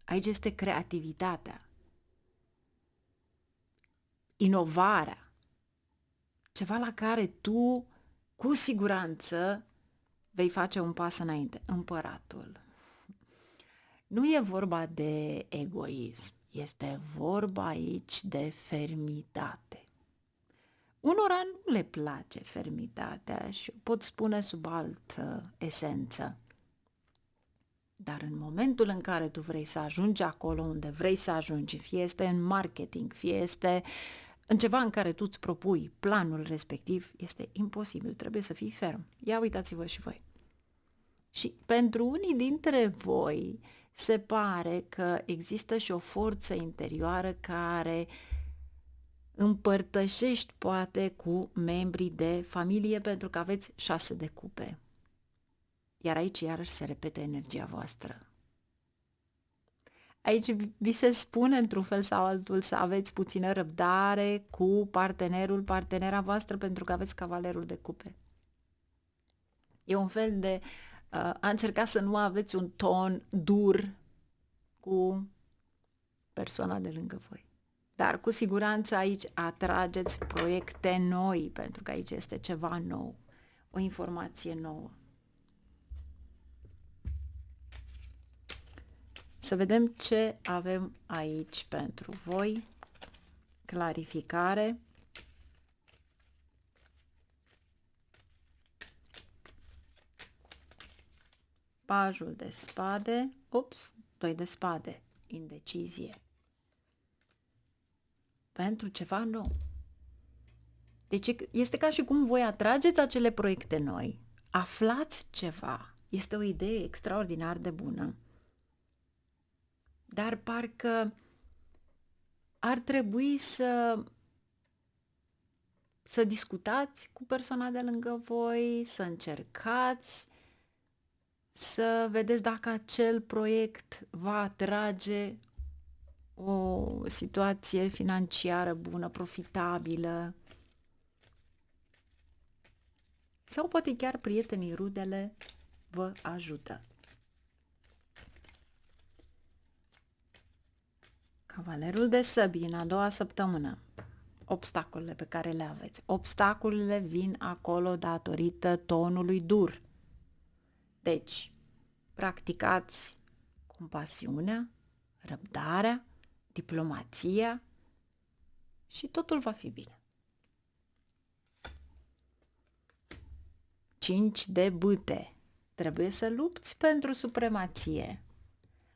Aici este creativitatea, inovarea, ceva la care tu cu siguranță vei face un pas înainte. Împăratul. Nu e vorba de egoism, este vorba aici de fermitate. Unora nu le place fermitatea și o pot spune sub altă esență. Dar în momentul în care tu vrei să ajungi acolo unde vrei să ajungi, fie este în marketing, fie este în ceva în care tu îți propui planul respectiv, este imposibil, trebuie să fii ferm. Ia uitați-vă și voi. Și pentru unii dintre voi se pare că există și o forță interioară care împărtășești poate cu membrii de familie, pentru că aveți 6 de cupe. Iar aici iarăși se repete energia voastră. Aici vi se spune într-un fel sau altul să aveți puțină răbdare cu partenerul, partenera voastră, pentru că aveți cavalerul de cupe. E un fel de a încerca să nu aveți un ton dur cu persoana de lângă voi. Dar cu siguranță aici atrageți proiecte noi, pentru că aici este ceva nou, o informație nouă. Să vedem ce avem aici pentru voi. Clarificare. Pajul de spade. Ups, 2 de spade. Indecizie. Pentru ceva nou. Deci este ca și cum voi atrageți acele proiecte noi, aflați ceva, este o idee extraordinar de bună, dar parcă ar trebui să discutați cu persoana de lângă voi, să încercați să vedeți dacă acel proiect va atrage o situație financiară bună, profitabilă. Sau poate chiar prietenii, rudele vă ajută. Cavalerul de săbii în a doua săptămână. Obstacolele pe care le aveți. Obstacolele vin acolo datorită tonului dur. Deci, practicați compasiunea, răbdarea, diplomația și totul va fi bine. 5 de bâte. Trebuie să lupți pentru supremație.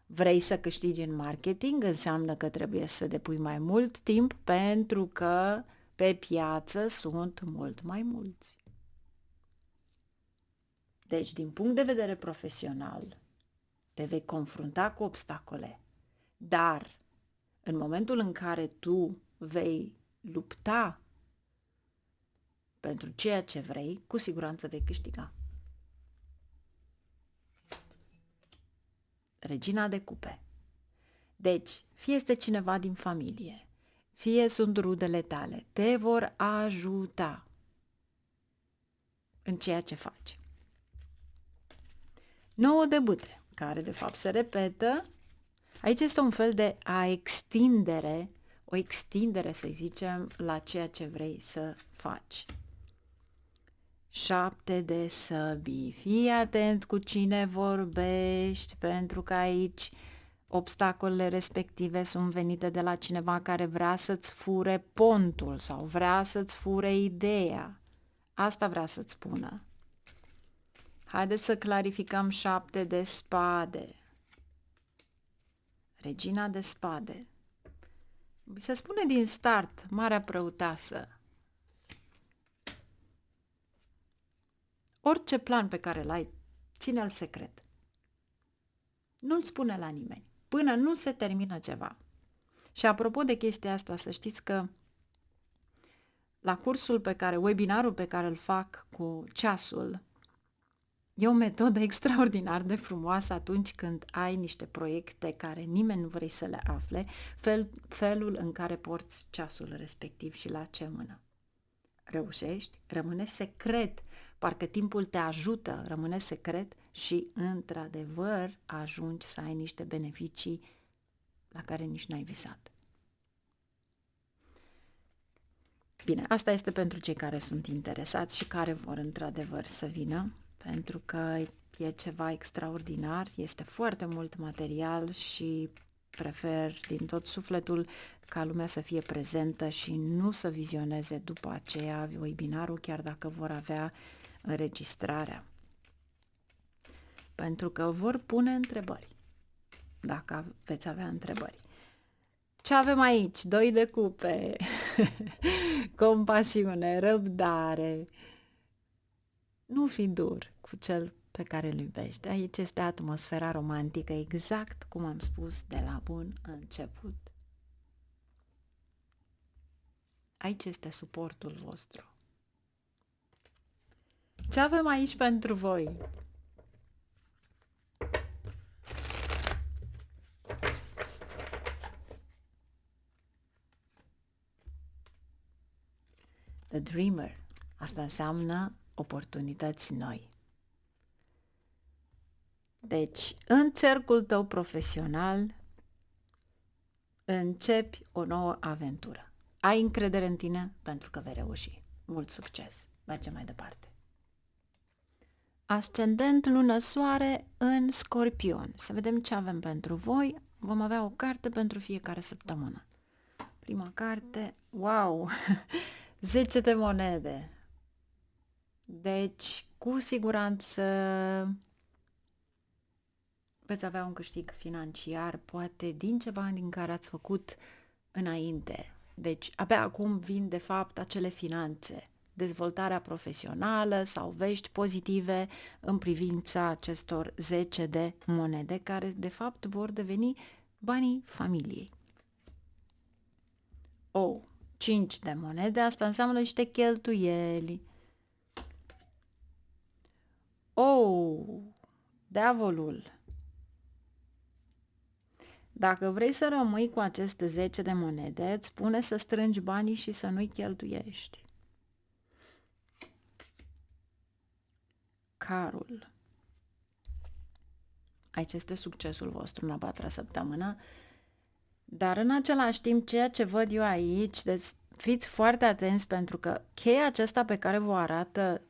Vrei să câștigi în marketing, înseamnă că trebuie să depui mai mult timp pentru că pe piață sunt mult mai mulți. Deci, din punct de vedere profesional, te vei confrunta cu obstacole, dar în momentul în care tu vei lupta pentru ceea ce vrei, cu siguranță vei câștiga. Regina de cupe. Deci, fie este cineva din familie, fie sunt rudele tale, te vor ajuta în ceea ce faci. 9 de bâte, care de fapt se repetă. Aici este un fel de o extindere, să zicem, la ceea ce vrei să faci. 7 de săbii. Fii atent cu cine vorbești, pentru că aici obstacolele respective sunt venite de la cineva care vrea să-ți fure pontul sau vrea să-ți fure ideea. Asta vrea să-ți spună. Haideți să clarificăm 7 de spade. Regina de spade. Se spune din start, marea prăutasă. Orice plan pe care l-ai, ține-l secret. Nu-l spune la nimeni, până nu se termină ceva. Și apropo de chestia asta, să știți că la webinarul pe care îl fac cu ceasul, e o metodă extraordinar de frumoasă atunci când ai niște proiecte care nimeni nu vrei să le afle, felul în care porți ceasul respectiv și la ce mână. Reușești, rămâne secret, parcă timpul te ajută, rămâne secret și, într-adevăr, ajungi să ai niște beneficii la care nici n-ai visat. Bine, asta este pentru cei care sunt interesați și care vor într-adevăr să vină, pentru că e ceva extraordinar, este foarte mult material și prefer din tot sufletul ca lumea să fie prezentă și nu să vizioneze după aceea webinarul, chiar dacă vor avea înregistrarea. Pentru că vor pune întrebări, dacă veți avea întrebări. Ce avem aici? 2 de cupe, compasiune, răbdare. Nu fi dur cu cel pe care îl iubești. Aici este atmosfera romantică, exact cum am spus de la bun început. Aici este suportul vostru. Ce avem aici pentru voi? The Dreamer. Asta înseamnă oportunități noi. Deci, în cercul tău profesional, începi o nouă aventură. Ai încredere în tine pentru că vei reuși. Mult succes! Mergem mai departe. Ascendent, lună, soare în Scorpion. Să vedem ce avem pentru voi. Vom avea o carte pentru fiecare săptămână. Prima carte, wow! 10 de monede. Deci, cu siguranță veți avea un câștig financiar, poate din ceva din care ați făcut înainte. Deci, abia acum vin de fapt acele finanțe, dezvoltarea profesională sau vești pozitive în privința acestor 10 de monede, care de fapt vor deveni banii familiei. 5 de monede, asta înseamnă niște cheltuieli. Diavolul. Dacă vrei să rămâi cu aceste 10 de monede, îți spune să strângi banii și să nu-i cheltuiești. Carul. Aici este succesul vostru în a 4-a săptămână, dar în același timp, ceea ce văd eu aici, deci fiți foarte atenți pentru că cheia aceasta pe care vă arată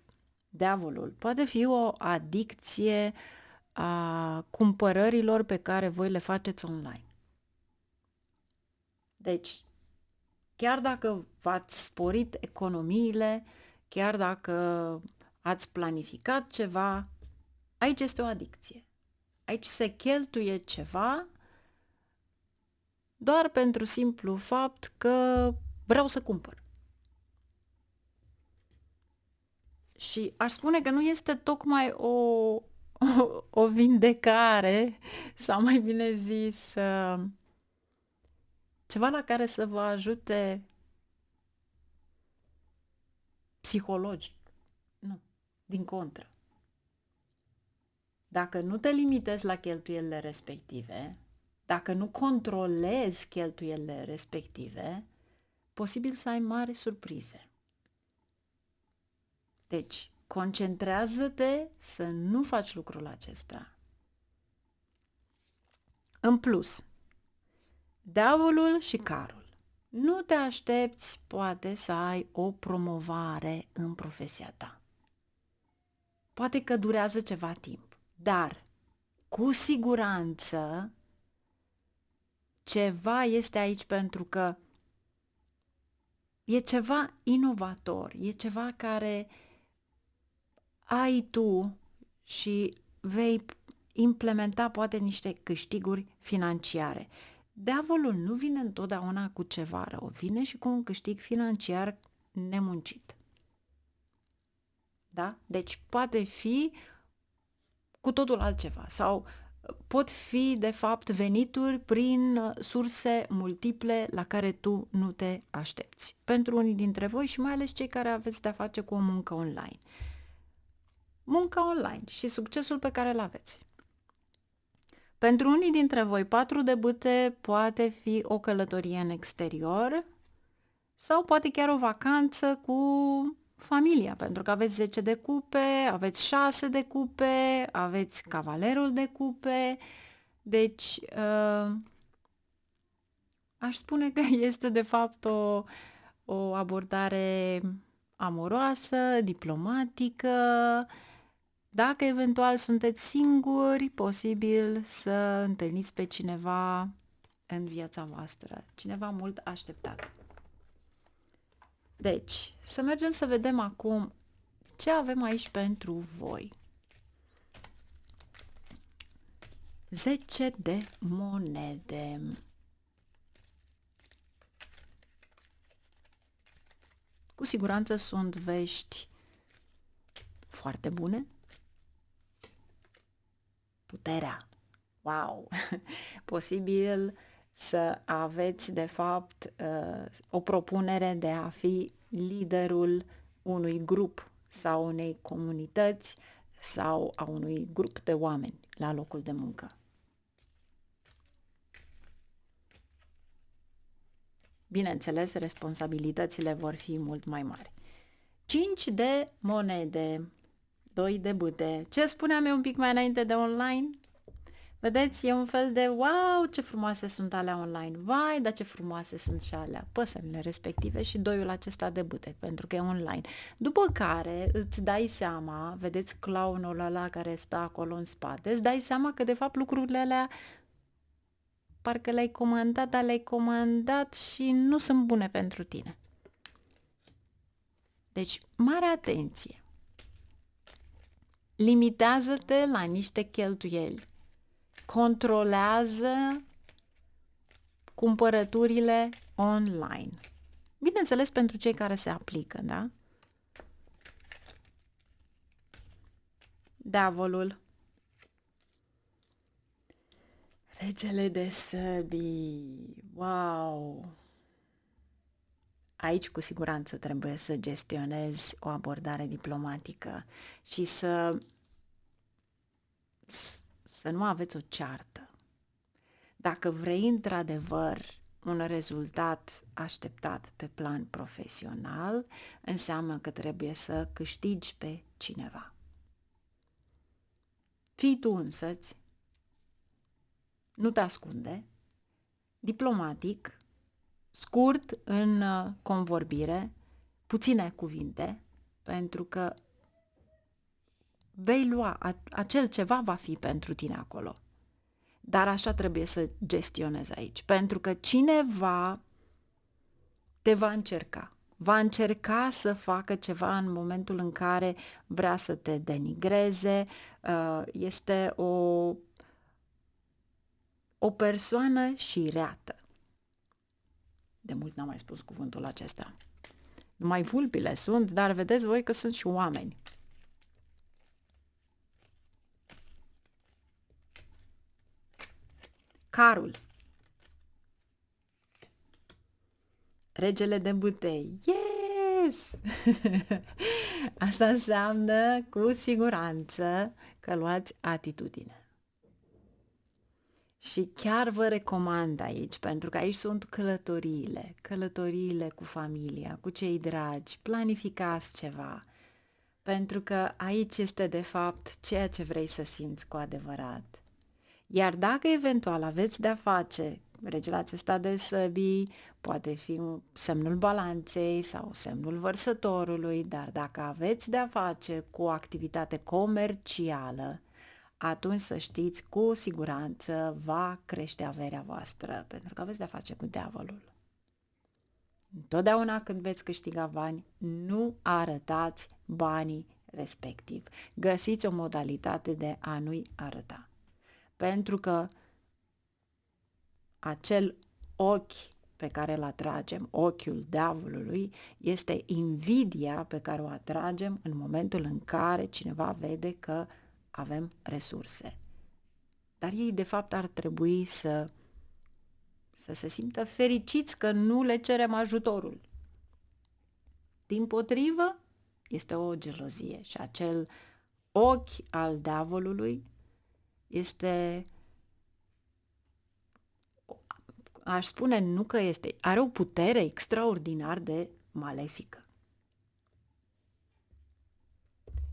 diavolul poate fi o adicție a cumpărărilor pe care voi le faceți online. Deci, chiar dacă v-ați sporit economiile, chiar dacă ați planificat ceva, aici este o adicție. Aici se cheltuie ceva doar pentru simplu fapt că vreau să cumpăr. Și aș spune că nu este tocmai o vindecare, sau mai bine zis, ceva la care să vă ajute psihologic. Nu, din contră. Dacă nu te limitezi la cheltuielile respective, dacă nu controlezi cheltuielile respective, posibil să ai mari surprize. Deci, concentrează-te să nu faci lucrul acesta. În plus, diavolul și carul. Nu te aștepți, poate, să ai o promovare în profesia ta. Poate că durează ceva timp, dar cu siguranță ceva este aici pentru că e ceva inovator, e ceva care ai tu și vei implementa poate niște câștiguri financiare. Diavolul nu vine întotdeauna cu ceva rău, vine și cu un câștig financiar nemuncit. Da? Deci poate fi cu totul altceva sau pot fi de fapt venituri prin surse multiple la care tu nu te aștepți. Pentru unii dintre voi și mai ales cei care aveți de-a face cu o muncă online. Munca online și succesul pe care îl aveți. Pentru unii dintre voi, 4 de bâte poate fi o călătorie în exterior sau poate chiar o vacanță cu familia, pentru că aveți 10 de cupe, aveți 6 de cupe, aveți cavalerul de cupe, deci aș spune că este de fapt o abordare amoroasă, diplomatică. Dacă eventual sunteți singuri, posibil să întâlniți pe cineva în viața voastră, cineva mult așteptat. Deci, să mergem să vedem acum ce avem aici pentru voi. 10 de monede. Cu siguranță sunt vești foarte bune. Puterea. Wow! Posibil să aveți, de fapt, o propunere de a fi liderul unui grup sau unei comunități sau a unui grup de oameni la locul de muncă. Bineînțeles, responsabilitățile vor fi mult mai mari. 5 de monede, 2 de bâte. Ce spuneam eu un pic mai înainte de online? Vedeți, e un fel de wow, ce frumoase sunt alea online, vai, dar ce frumoase sunt și alea, păsările respective și doiul acesta de bâte, pentru că e online. După care îți dai seama, vedeți clownul ăla care stă acolo în spate, îți dai seama că de fapt lucrurile alea parcă le-ai comandat, dar le-ai comandat și nu sunt bune pentru tine. Deci, mare atenție! Limitează-te la niște cheltuieli. Controlează cumpărăturile online. Bineînțeles pentru cei care se aplică, da? Diavolul. Regele de săbii. Wow! Aici cu siguranță trebuie să gestionezi o abordare diplomatică și să nu aveți o ceartă. Dacă vrei într-adevăr un rezultat așteptat pe plan profesional, înseamnă că trebuie să câștigi pe cineva. Fii tu însăți, nu te ascunde, diplomatic, scurt în convorbire, puține cuvinte, pentru că vei lua, acel ceva va fi pentru tine acolo. Dar așa trebuie să gestionezi aici, pentru că cineva te va încerca. Va încerca să facă ceva în momentul în care vrea să te denigreze. Este o persoană șireată. De mult n-am mai spus cuvântul acesta. Numai vulpile sunt, dar vedeți voi că sunt și oameni. Carul. Regele de butei. Yes! Asta înseamnă cu siguranță că luați atitudine. Și chiar vă recomand aici, pentru că aici sunt călătoriile cu familia, cu cei dragi, planificați ceva, pentru că aici este de fapt ceea ce vrei să simți cu adevărat. Iar dacă eventual aveți de-a face, regele acesta de săbii poate fi semnul balanței sau semnul vărsătorului, dar dacă aveți de-a face cu o activitate comercială, atunci să știți, cu siguranță va crește averea voastră, pentru că aveți de-a face cu diavolul. Întotdeauna când veți câștiga bani, nu arătați banii respectiv. Găsiți o modalitate de a nu-i arăta. Pentru că acel ochi pe care îl atragem, ochiul diavolului, este invidia pe care o atragem în momentul în care cineva vede că avem resurse. Dar ei, de fapt, ar trebui să se simtă fericiți că nu le cerem ajutorul. Dimpotrivă, este o gelozie și acel ochi al diavolului este, aș spune, nu că este, are o putere extraordinar de malefică.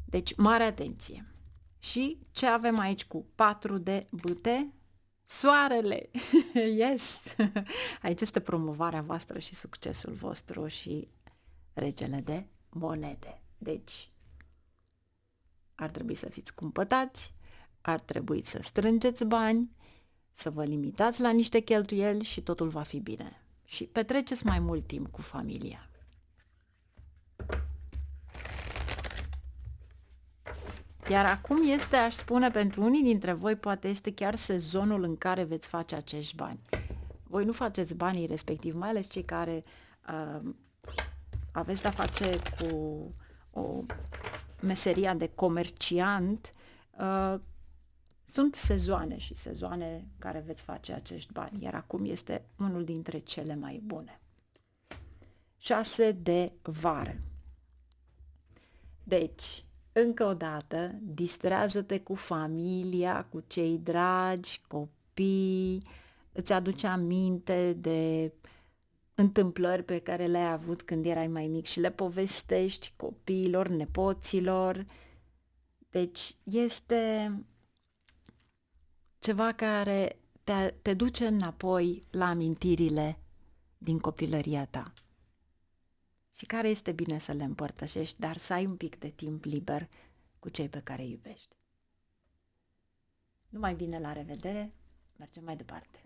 Deci, mare atenție! Și ce avem aici cu 4 de bâte? Soarele! Yes! Aici este promovarea voastră și succesul vostru și regele de monede. Deci, ar trebui să fiți cumpătați, ar trebui să strângeți bani, să vă limitați la niște cheltuieli și totul va fi bine. Și petreceți mai mult timp cu familia. Iar acum este, aș spune, pentru unii dintre voi, poate este chiar sezonul în care veți face acești bani. Voi nu faceți banii respectiv, mai ales cei care aveți de-a face cu o meseria de comerciant, sunt sezoane și sezoane care veți face acești bani, iar acum este unul dintre cele mai bune. 6 de vară. Deci, încă o dată, distrează-te cu familia, cu cei dragi, copii, îți aduce aminte de întâmplări pe care le-ai avut când erai mai mic și le povestești copiilor, nepoților. Deci este ceva care te duce înapoi la amintirile din copilăria ta și care este bine să le împărtășești, dar să ai un pic de timp liber cu cei pe care îi iubești. Numai bine, la revedere, mergem mai departe.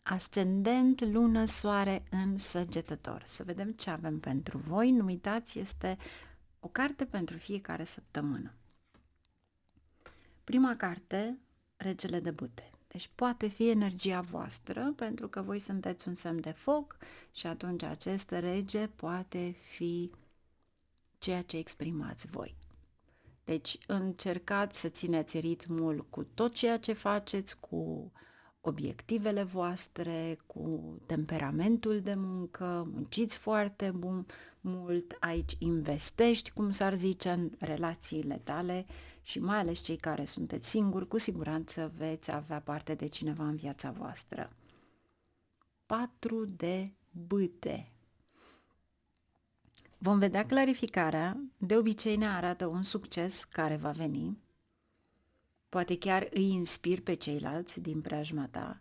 Ascendent, lună, soare în Săgetător. Să vedem ce avem pentru voi. Nu uitați, este o carte pentru fiecare săptămână. Prima carte, Regele de bâte. Deci poate fi energia voastră, pentru că voi sunteți un semn de foc și atunci acest rege poate fi ceea ce exprimați voi. Deci încercați să țineți ritmul cu tot ceea ce faceți, cu obiectivele voastre, cu temperamentul de muncă, munciți foarte mult, aici investești, cum s-ar zice, în relațiile tale și mai ales cei care sunteți singuri, cu siguranță veți avea parte de cineva în viața voastră. 4 de bâte. Vom vedea clarificarea, de obicei ne arată un succes care va veni, poate chiar îi inspir pe ceilalți din preajma ta,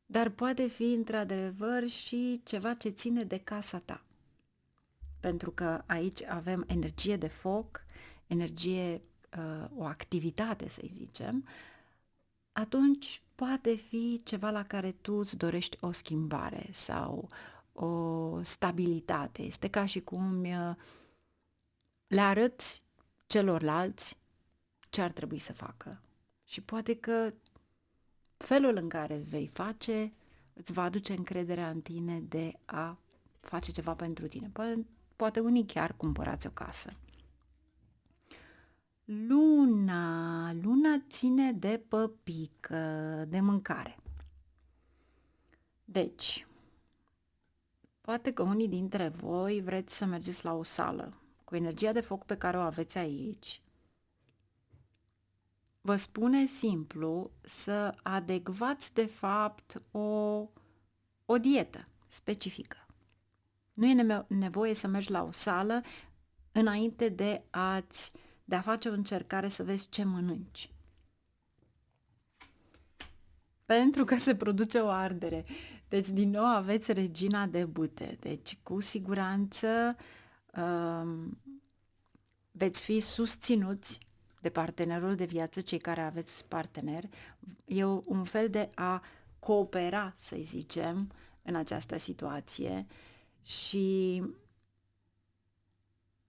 dar poate fi într-adevăr și ceva ce ține de casa ta. Pentru că aici avem energie de foc, energie, o activitate, să-i zicem, atunci poate fi ceva la care tu îți dorești o schimbare sau o stabilitate. Este ca și cum le arăți celorlalți ce ar trebui să facă. Și poate că felul în care vei face îți va aduce încrederea în tine de a face ceva pentru tine. Poate unii chiar cumpărați o casă. Luna ține de păpică, de mâncare. Deci, poate că unii dintre voi vreți să mergeți la o sală cu energia de foc pe care o aveți aici. Vă spune simplu să adecvați de fapt o dietă specifică. Nu e nevoie să mergi la o sală înainte de a face o încercare să vezi ce mănânci. Pentru că se produce o ardere. Deci, din nou, aveți regina de bâte. Deci, cu siguranță, veți fi susținuți de partenerul de viață, cei care aveți partener. E un fel de a coopera, să zicem, în această situație și,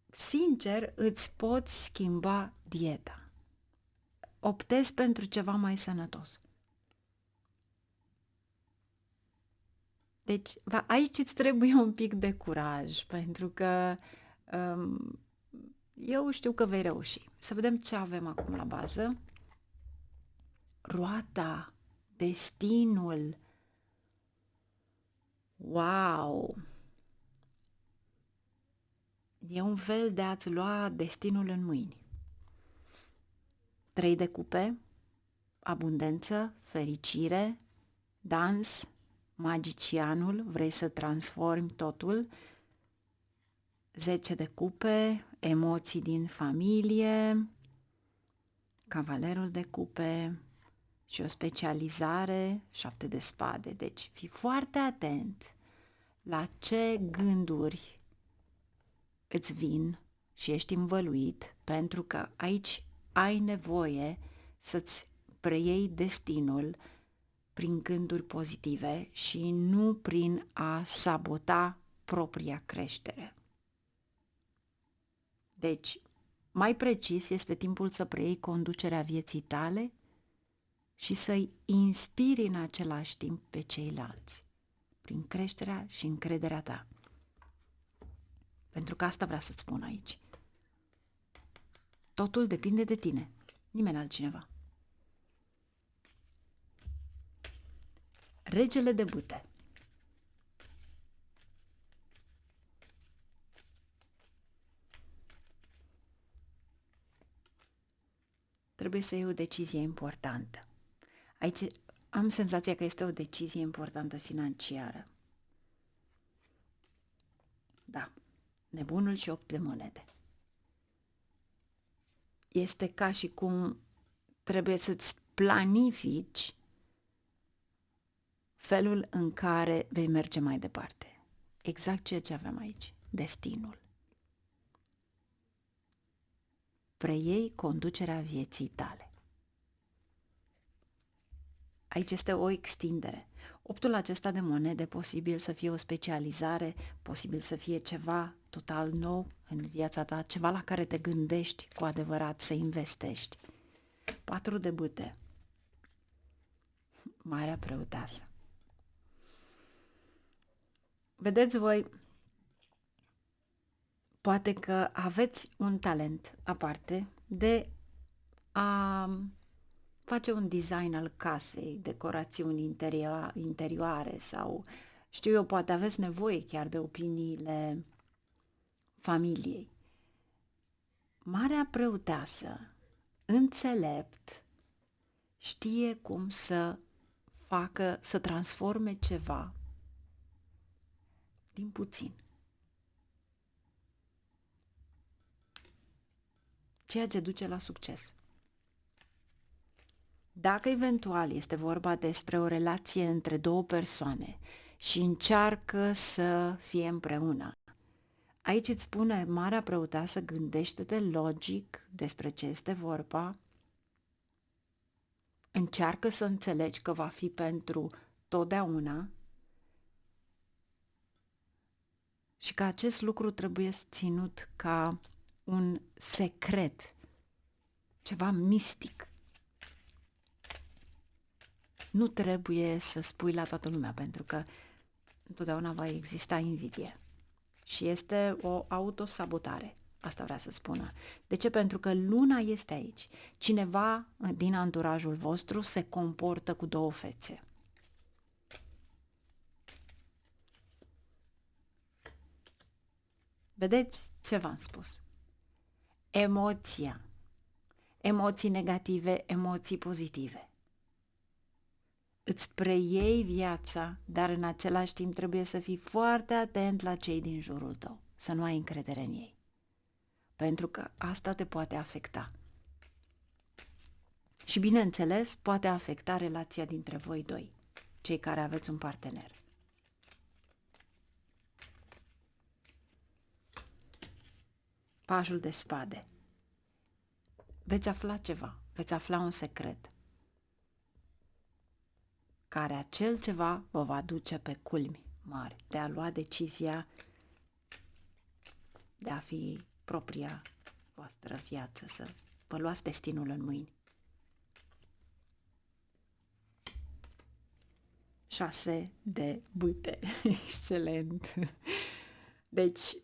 sincer, îți poți schimba dieta. Optezi pentru ceva mai sănătos. Deci, aici îți trebuie un pic de curaj, pentru că eu știu că vei reuși. Să vedem ce avem acum la bază. Roata, destinul. Wow! E un fel de a-ți lua destinul în mâini. 3 de cupe, abundență, fericire, dans, magicianul, vrei să transformi totul. 10 de cupe, emoții din familie, cavalerul de cupe și o specializare, 7 de spade. Deci fii foarte atent la ce gânduri îți vin și ești învăluit, pentru că aici ai nevoie să-ți preiei destinul prin gânduri pozitive și nu prin a sabota propria creștere. Deci, mai precis, este timpul să preiei conducerea vieții tale și să-i inspiri în același timp pe ceilalți, prin creșterea și încrederea ta. Pentru că asta vrea să-ți spun aici. Totul depinde de tine, nimeni altcineva. Regele de bâte. Trebuie să iei o decizie importantă. Aici am senzația că este o decizie importantă financiară. Da, nebunul și 8 de monede. Este ca și cum trebuie să-ți planifici felul în care vei merge mai departe. Exact ceea ce avem aici, destinul. Preiei conducerea vieții tale. Aici este o extindere. Optul acesta de monede, posibil să fie o specializare, posibil să fie ceva total nou în viața ta, ceva la care te gândești cu adevărat să investești. 4 de bâte. Marea Preoteasă. Vedeți voi, poate că aveți un talent aparte de a face un design al casei, decorațiuni interioare sau, știu eu, poate aveți nevoie chiar de opiniile familiei. Marea Preoteasă, înțelept, știe cum să facă, să transforme ceva din puțin. Ceea ce duce la succes. Dacă eventual este vorba despre o relație între două persoane și încearcă să fie împreună, aici îți spune Marea Preoteasă, gândește-te logic despre ce este vorba, încearcă să înțelegi că va fi pentru totdeauna și că acest lucru trebuie ținut ca un secret, ceva mistic. Nu trebuie să spui la toată lumea, pentru că întotdeauna va exista invidie. Și este o autosabotare, asta vrea să spună. De ce? Pentru că luna este aici. Cineva din anturajul vostru se comportă cu două fețe. Vedeți ce v-am spus? Emoția. Emoții negative, emoții pozitive. Îți preiei viața, dar în același timp trebuie să fii foarte atent la cei din jurul tău, să nu ai încredere în ei. Pentru că asta te poate afecta. Și bineînțeles, poate afecta relația dintre voi doi, cei care aveți un partener. Pașul de spade. Veți afla ceva, veți afla un secret, care acel ceva vă va duce pe culmi mari, de a lua decizia de a fi propria voastră viață, să vă luați destinul în mâini. 6 de bâte. Excelent! Deci,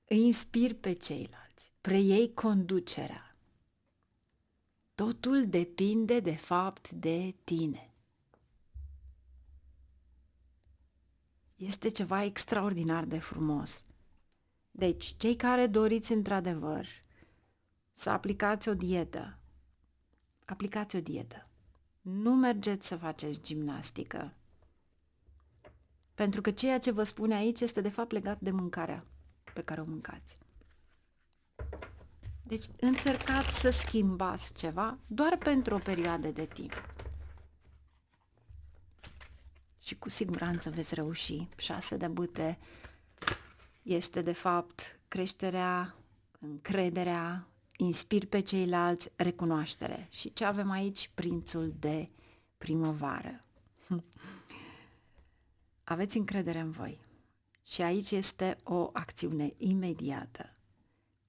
îi inspiri pe ceilalți, preiei conducerea. Totul depinde, de fapt, de tine. Este ceva extraordinar de frumos. Deci, cei care doriți într-adevăr să aplicați o dietă, aplicați o dietă. Nu mergeți să faceți gimnastică. Pentru că ceea ce vă spune aici este de fapt legat de mâncarea pe care o mâncați. Deci încercați să schimbați ceva doar pentru o perioadă de timp. Și cu siguranță veți reuși. 6 de bâte este de fapt creșterea, încrederea, inspir pe ceilalți, recunoaștere. Și ce avem aici? Prințul de primăvară. Aveți încredere în voi. Și aici este o acțiune imediată.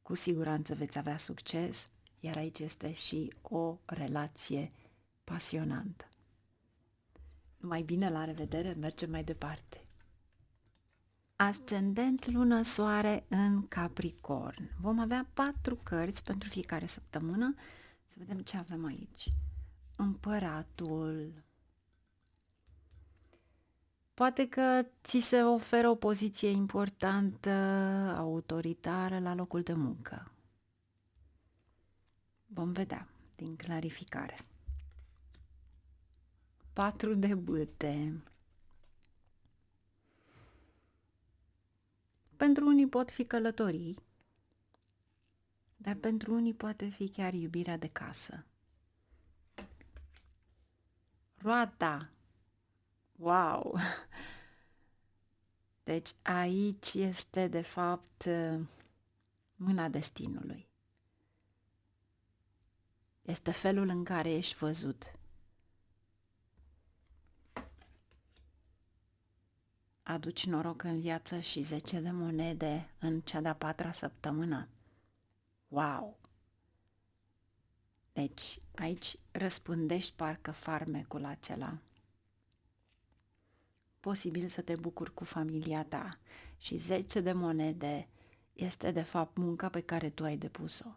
Cu siguranță veți avea succes, iar aici este și o relație pasionantă. Numai bine, la revedere, mergem mai departe. Ascendent, lună, soare în Capricorn. Vom avea 4 cărți pentru fiecare săptămână. Să vedem ce avem aici. Împăratul. Poate că ți se oferă o poziție importantă, autoritară la locul de muncă. Vom vedea din clarificare. 4 de bâte. Pentru unii pot fi călătorii, dar pentru unii poate fi chiar iubirea de casă. roata. Wow! Deci aici este de fapt mâna destinului. Este felul în care ești văzut. Aduci noroc în viață și 10 de monede în cea de-a 4-a săptămână. Wow! Deci aici răspândești parcă farmecul acela. Posibil să te bucuri cu familia ta și 10 de monede este de fapt munca pe care tu ai depus-o.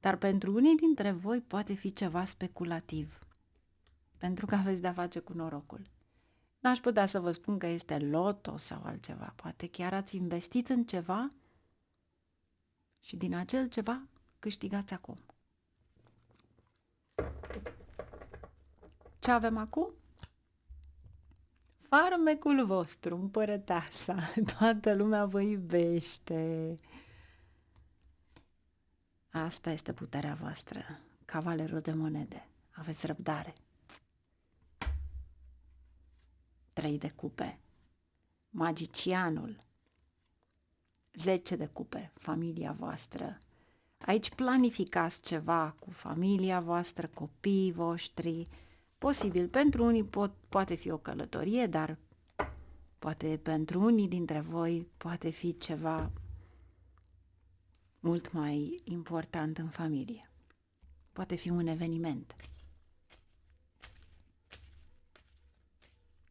Dar pentru unii dintre voi poate fi ceva speculativ, pentru că aveți de-a face cu norocul. N-aș putea să vă spun că este loto sau altceva, poate chiar ați investit în ceva și din acel ceva câștigați acum. Ce avem acum? Farmecul vostru, împărăteasa, toată lumea vă iubește. Asta este puterea voastră, cavalerul de monede. Aveți răbdare. 3 de cupe, magicianul, 10 de cupe, familia voastră. Aici planificați ceva cu familia voastră, copiii voștri. Posibil, pentru unii poate fi o călătorie, dar poate pentru unii dintre voi poate fi ceva mult mai important în familie. Poate fi un eveniment.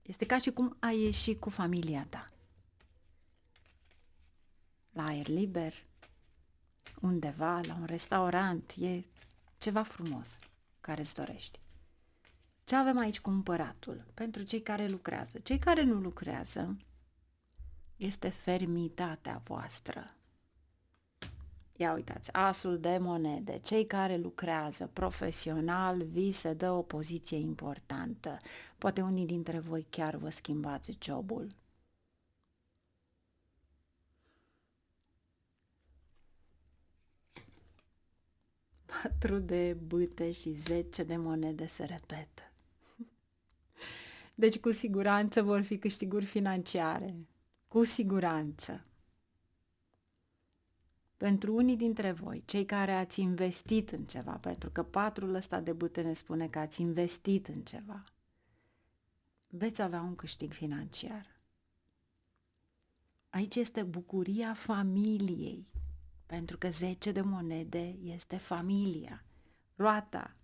Este ca și cum ai ieși cu familia ta. La aer liber, undeva, la un restaurant, e ceva frumos care îți dorești. Ce avem aici cu împăratul? Pentru cei care lucrează. Cei care nu lucrează, este fermitatea voastră. Ia uitați, asul de monede. Cei care lucrează profesional, vi se dă o poziție importantă. Poate unii dintre voi chiar vă schimbați jobul. Patru de bâte și 10 de monede se repetă. Deci cu siguranță vor fi câștiguri financiare. Cu siguranță. Pentru unii dintre voi, cei care ați investit în ceva, pentru că 4 ăsta de bâte ne spune că ați investit în ceva, veți avea un câștig financiar. Aici este bucuria familiei, pentru că 10 de monede este familia. Roata,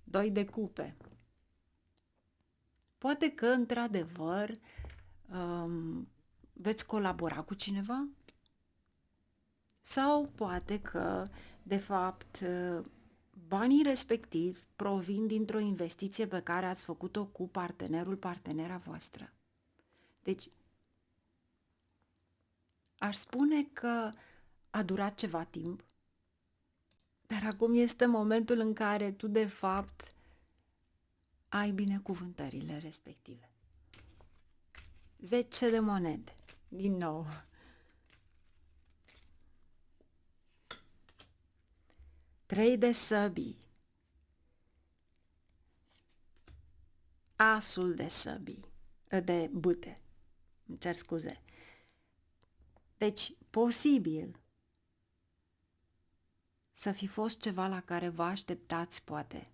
2 de cupe. Poate că, într-adevăr, veți colabora cu cineva sau poate că, de fapt, banii respectivi provin dintr-o investiție pe care ați făcut-o cu partenera voastră. Deci, aș spune că a durat ceva timp, dar acum este momentul în care tu, de fapt, ai binecuvântările respective. 10 de monede, din nou. Trei de săbii. Asul de săbii. De bâte. Îmi cer scuze. Deci, posibil să fi fost ceva la care vă așteptați, poate.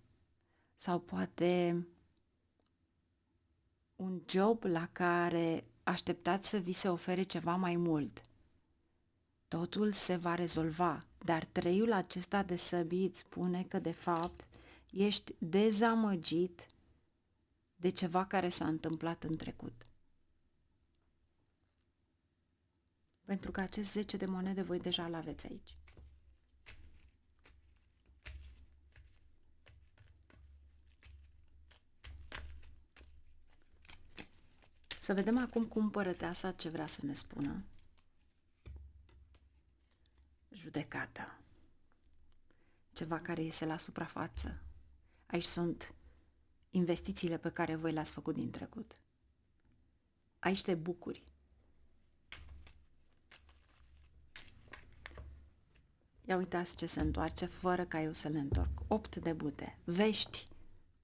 Sau poate un job la care așteptați să vi se ofere ceva mai mult. Totul se va rezolva, dar 3-ul acesta de săbii îți spune că, de fapt, ești dezamăgit de ceva care s-a întâmplat în trecut. Pentru că acest 10 de monede voi deja l-aveți aici. Să vedem acum cu împărăteasa ce vrea să ne spună. Judecata. Ceva care iese la suprafață. Aici sunt investițiile pe care voi le-ați făcut din trecut. Aici te bucuri. Ia uitați ce se întoarce fără ca eu să le întorc. 8 de bute. Vești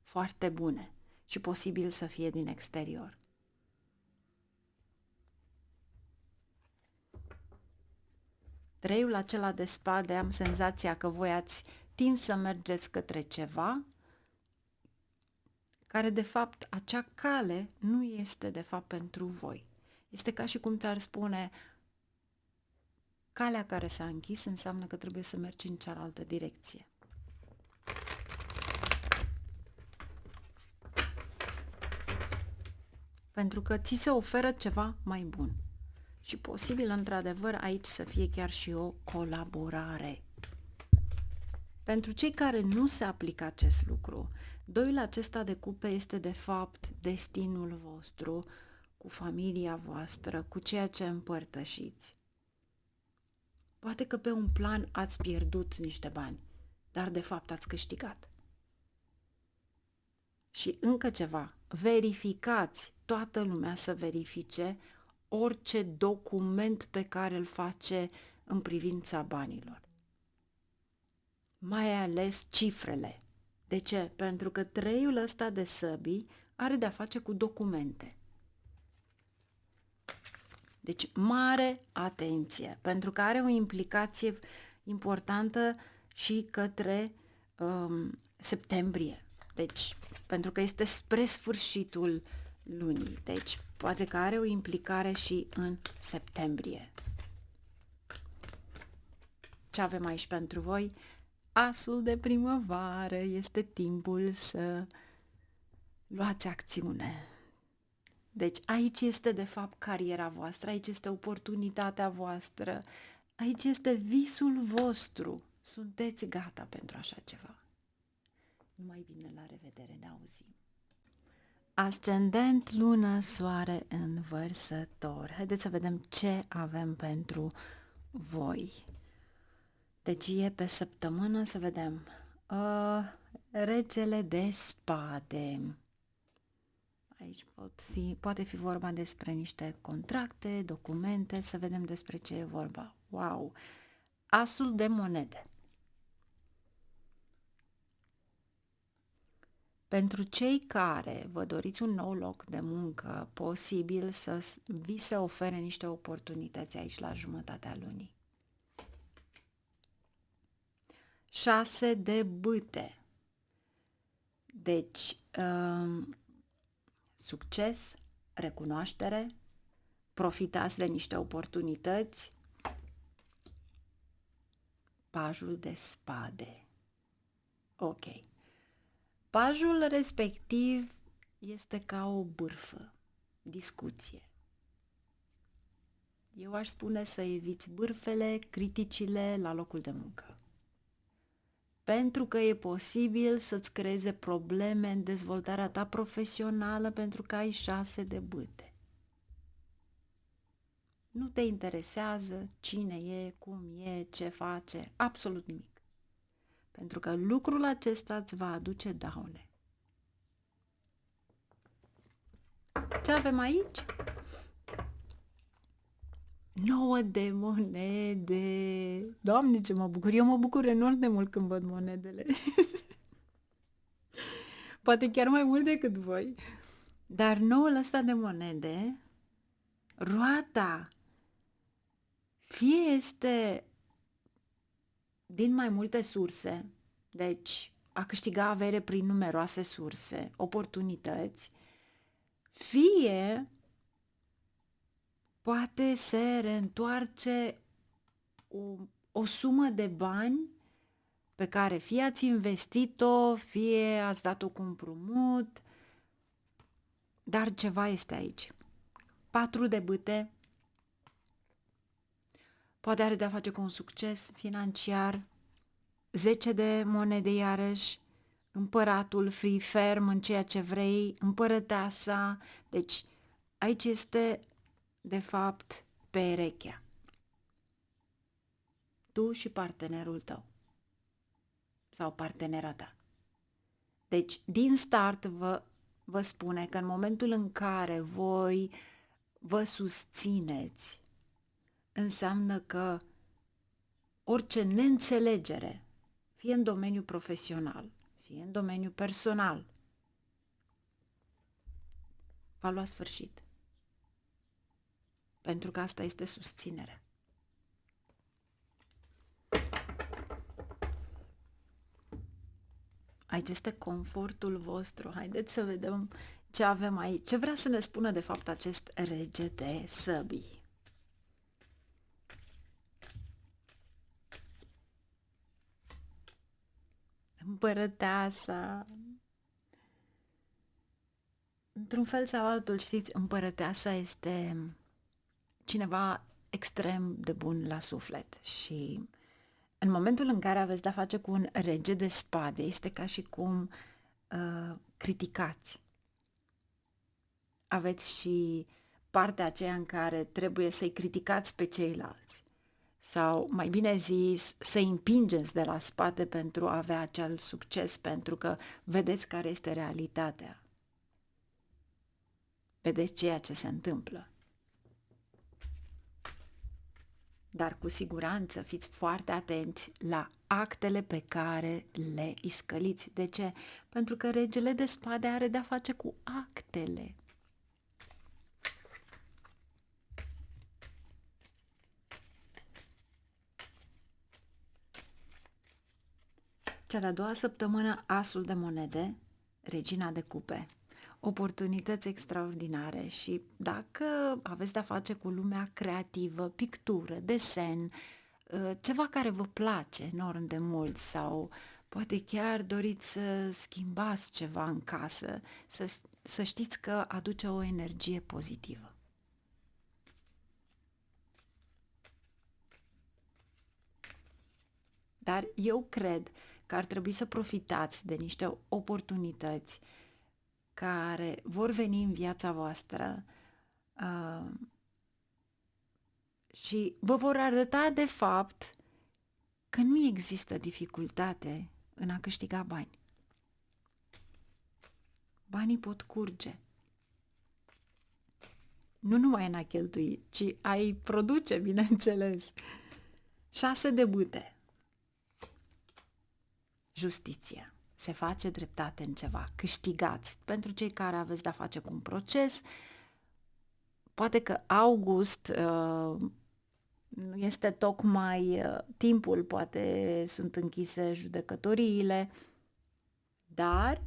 foarte bune și posibil să fie din exterior. Treiul acela de spade, am senzația că voi ați tins să mergeți către ceva care de fapt acea cale nu este de fapt pentru voi. Este ca și cum ți-ar spune calea care s-a închis înseamnă că trebuie să mergi în cealaltă direcție. Pentru că ți se oferă ceva mai bun. Și posibil, într-adevăr, aici să fie chiar și o colaborare. Pentru cei care nu se aplică acest lucru, doiul acesta de cupe este de fapt destinul vostru, cu familia voastră, cu ceea ce împărtășiți. Poate că pe un plan ați pierdut niște bani, dar de fapt ați câștigat. Și încă ceva, verificați, toată lumea să verifice orice document pe care îl face în privința banilor. Mai ales cifrele. De ce? Pentru că treiul ăsta de săbii are de-a face cu documente. Deci, mare atenție, pentru că are o implicație importantă și către septembrie. Deci, pentru că este spre sfârșitul lunii. Deci, poate că are o implicare și în septembrie. Ce avem aici pentru voi? Asul de primăvară, este timpul să luați acțiune. Deci aici este de fapt cariera voastră, aici este oportunitatea voastră, aici este visul vostru. Sunteți gata pentru așa ceva. Numai bine, la revedere, ne auzim. Ascendent, lună, soare în Vărsător. Haideți să vedem ce avem pentru voi. Deci e pe săptămână, să vedem. Regele de spade. Aici poate fi vorba despre niște contracte, documente, să vedem despre ce e vorba. Wow! Asul de monede. Pentru cei care vă doriți un nou loc de muncă, posibil să vi se ofere niște oportunități aici la jumătatea lunii. 6 de bâte. Deci, succes, recunoaștere, profitați de niște oportunități. Pajul de spade. Ok. Pajul respectiv este ca o bârfă, discuție. Eu aș spune să eviți bârfele, criticile la locul de muncă. Pentru că e posibil să-ți creeze probleme în dezvoltarea ta profesională pentru că ai 6 de bâte. Nu te interesează cine e, cum e, ce face, absolut nimic. Pentru că lucrul acesta îți va aduce daune. Ce avem aici? 9 de monede. Doamne, ce mă bucur! Eu mă bucur enorm de mult când văd monedele. Poate chiar mai mult decât voi. Dar noul ăsta de monede, roata, fie este din mai multe surse, deci a câștiga avere prin numeroase surse, oportunități, fie poate se reîntoarce o sumă de bani pe care fie ați investit-o, fie ați dat-o cu împrumut, dar ceva este aici. 4 de bâte, poate are de-a face cu un succes financiar, 10 de monede iarăși, împăratul, fii ferm în ceea ce vrei, împărăteasa, deci aici este de fapt perechea. Tu și partenerul tău sau partenera ta. Deci, din start vă spune că în momentul în care voi vă susțineți, înseamnă că orice neînțelegere, fie în domeniul profesional, fie în domeniul personal, va lua sfârșit. Pentru că asta este susținerea. Aici este confortul vostru. Haideți să vedem ce avem aici. Ce vrea să ne spună de fapt acest rege de săbii? Împărăteasa. Într-un fel sau altul, știți, împărăteasa este cineva extrem de bun la suflet și în momentul în care aveți de-a face cu un rege de spade, este ca și cum criticați. Aveți și partea aceea în care trebuie să-i criticați pe ceilalți. Sau, mai bine zis, să-i împingeți de la spate pentru a avea acel succes, pentru că vedeți care este realitatea. Vedeți ceea ce se întâmplă. Dar cu siguranță fiți foarte atenți la actele pe care le iscăliți. De ce? Pentru că regele de spade are de-a face cu actele. Cea de-a doua săptămână, asul de monede, regina de cupe. Oportunități extraordinare și dacă aveți de-a face cu lumea creativă, pictură, desen, ceva care vă place enorm de mult sau poate chiar doriți să schimbați ceva în casă, să știți că aduce o energie pozitivă. Dar eu cred că ar trebui să profitați de niște oportunități care vor veni în viața voastră și vă vor arăta de fapt că nu există dificultate în a câștiga bani. Banii pot curge. Nu numai în a cheltui, ci a-i produce, bineînțeles. 6 de bâte. Justiția. Se face dreptate în ceva. Câștigați. Pentru cei care aveți de-a face cu un proces, poate că august nu este tocmai timpul, poate sunt închise judecătoriile, dar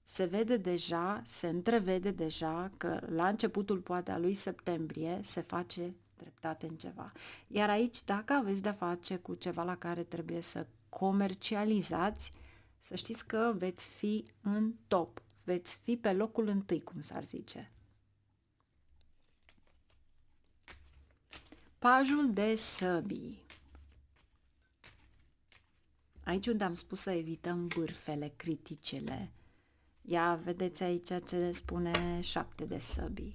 se vede deja, se întrevede deja că la începutul poate a lui septembrie se face dreptate în ceva. Iar aici, dacă aveți de-a face cu ceva la care trebuie să comercializați, să știți că veți fi în top, veți fi pe locul întâi, cum s-ar zice. Pajul de săbii. Aici unde am spus să evităm bârfele, criticele. Ia, vedeți aici ce ne spune 7 de săbii.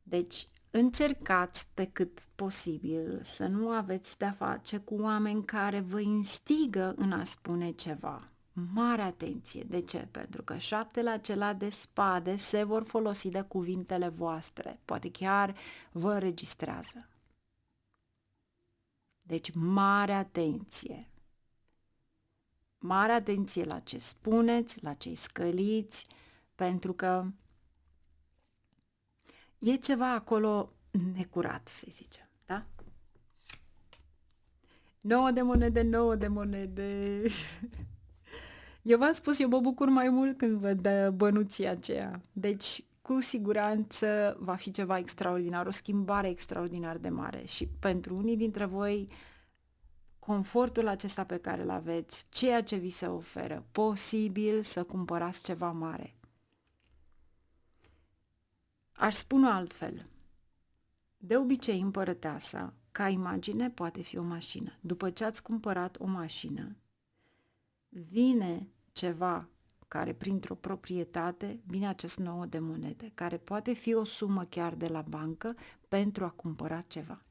Deci, încercați pe cât posibil să nu aveți de-a face cu oameni care vă instigă în a spune ceva. Mare atenție! De ce? Pentru că 7 acela de spade se vor folosi de cuvintele voastre. Poate chiar vă înregistrează. Deci, mare atenție! Mare atenție la ce spuneți, la ce scăliți, pentru că e ceva acolo necurat, să zicem, da? 9 de monede, 9 de monede. Eu v-am spus, eu mă bucur mai mult când văd bănuții aceea. Deci, cu siguranță va fi ceva extraordinar, o schimbare extraordinar de mare. Și pentru unii dintre voi, confortul acesta pe care îl aveți, ceea ce vi se oferă, posibil să cumpărați ceva mare. Aș spune altfel. De obicei, împărăteasa, ca imagine, poate fi o mașină. După ce ați cumpărat o mașină, vine ceva care, printr-o proprietate, vine acest 9 de monede, care poate fi o sumă chiar de la bancă pentru a cumpăra ceva.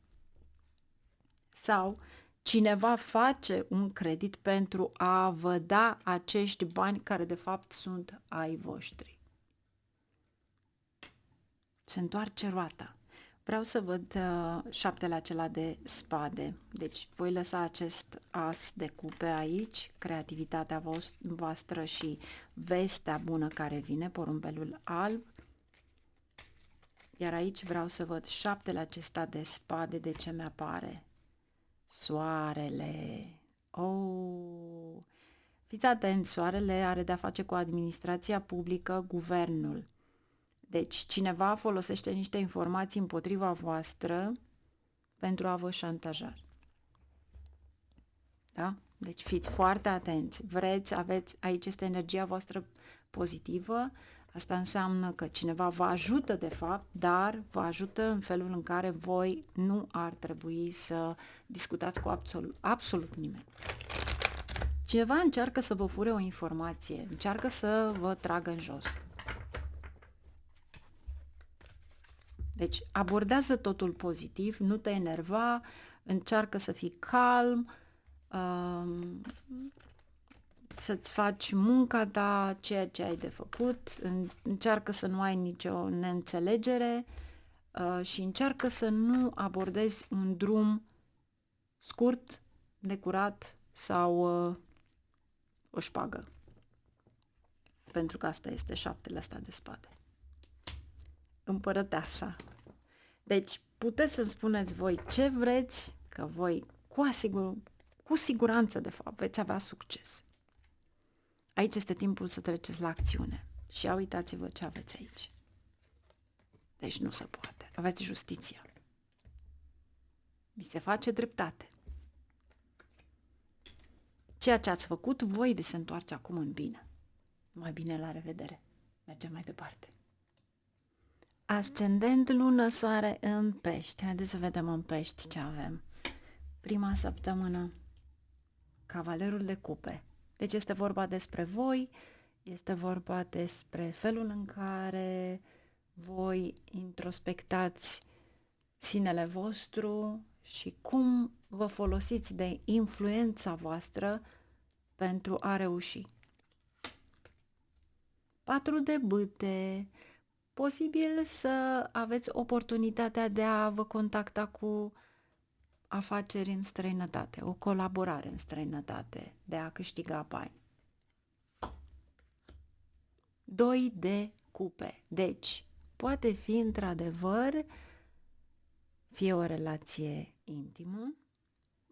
Sau cineva face un credit pentru a vă da acești bani care de fapt sunt ai voștri. Se întoarce roata. Vreau să văd șaptele acela de spade. Deci voi lăsa acest as de cupe aici, creativitatea voastră și vestea bună care vine, porumbelul alb. Iar aici vreau să văd șaptele acesta de spade. De ce mi-apare? Soarele. Oh! Fiți atenți, soarele are de-a face cu administrația publică, guvernul. Deci cineva folosește niște informații împotriva voastră pentru a vă șantaja. Da? Deci fiți foarte atenți. Vreți, aveți, aici este energia voastră pozitivă. Asta înseamnă că cineva vă ajută de fapt, dar vă ajută în felul în care voi nu ar trebui să discutați cu absolut nimeni. Cineva încearcă să vă fure o informație, încearcă să vă tragă în jos. Deci abordează totul pozitiv, nu te enerva, încearcă să fii calm, să-ți faci munca ta, ceea ce ai de făcut, încearcă să nu ai nicio neînțelegere și încearcă să nu abordezi un drum scurt, necurat sau o șpagă. Pentru că asta este șaptele ăsta de spade. Împărăteasa. Deci puteți să-mi spuneți voi ce vreți, că voi cu siguranță de fapt veți avea succes. Aici este timpul să treceți la acțiune. Și uitați-vă ce aveți aici. Deci nu se poate. Aveți justiția. Vi se face dreptate. Ceea ce ați făcut, voi vi se întoarce acum în bine. Mai bine, la revedere. Mergem mai departe. Ascendent, lună, soare în pești. Haideți să vedem în pești ce avem. Prima săptămână, cavalerul de cupe. Deci este vorba despre voi, este vorba despre felul în care voi introspectați sinele vostru și cum vă folosiți de influența voastră pentru a reuși. 4 de bâte. Posibil să aveți oportunitatea de a vă contacta cu afaceri în străinătate, o colaborare în străinătate, de a câștiga bani. 2 de cupe. Deci, poate fi într-adevăr fie o relație intimă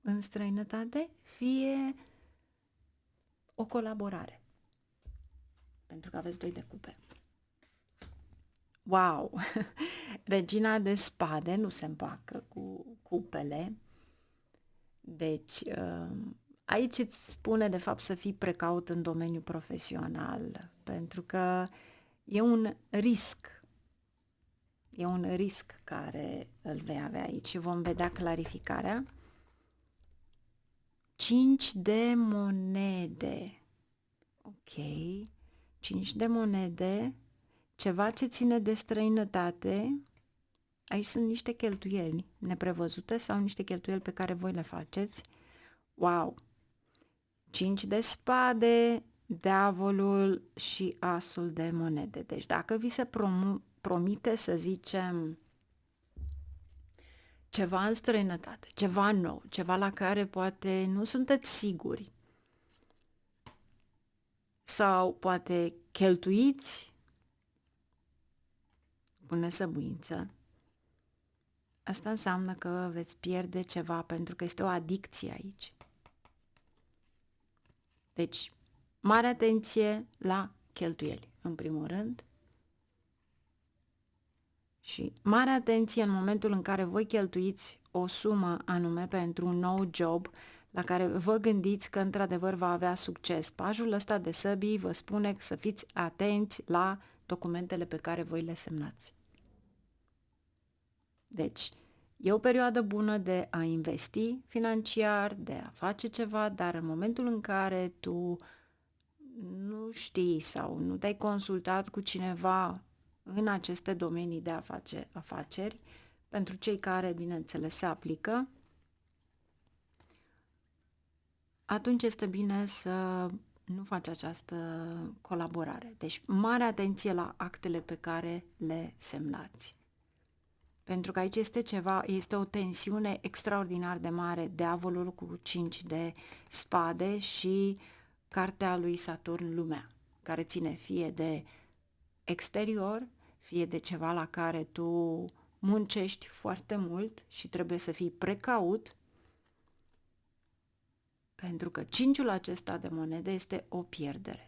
în străinătate, fie o colaborare. Pentru că aveți 2 de cupe. Wow! Regina de spade nu se împacă cu cupele. Deci, aici îți spune de fapt să fii precaut în domeniul profesional, pentru că e un risc. E un risc care îl vei avea aici și vom vedea clarificarea. 5 de monede. Ok. 5 de monede. Ceva ce ține de străinătate. Aici sunt niște cheltuieli neprevăzute sau niște cheltuieli pe care voi le faceți. Wow! 5 de spade, diavolul și asul de monede. Deci dacă vi se promite, să zicem, ceva în străinătate, ceva nou, ceva la care poate nu sunteți siguri sau poate cheltuiți, pune săbuință, asta înseamnă că veți pierde ceva pentru că este o adicție aici. Deci, mare atenție la cheltuieli, în primul rând, și mare atenție în momentul în care voi cheltuiți o sumă anume pentru un nou job la care vă gândiți că într-adevăr va avea succes. Pajul ăsta de săbii vă spune să fiți atenți la documentele pe care voi le semnați. Deci, e o perioadă bună de a investi financiar, de a face ceva, dar în momentul în care tu nu știi sau nu te-ai consultat cu cineva în aceste domenii de a face afaceri, pentru cei care, bineînțeles, se aplică, atunci este bine să nu faci această colaborare. Deci, mare atenție la actele pe care le semnați. Pentru că aici este ceva, este o tensiune extraordinar de mare, diavolul cu 5 de spade și cartea lui Saturn, lumea, care ține fie de exterior, fie de ceva la care tu muncești foarte mult și trebuie să fii precaut, pentru că cinciul acesta de monede este o pierdere.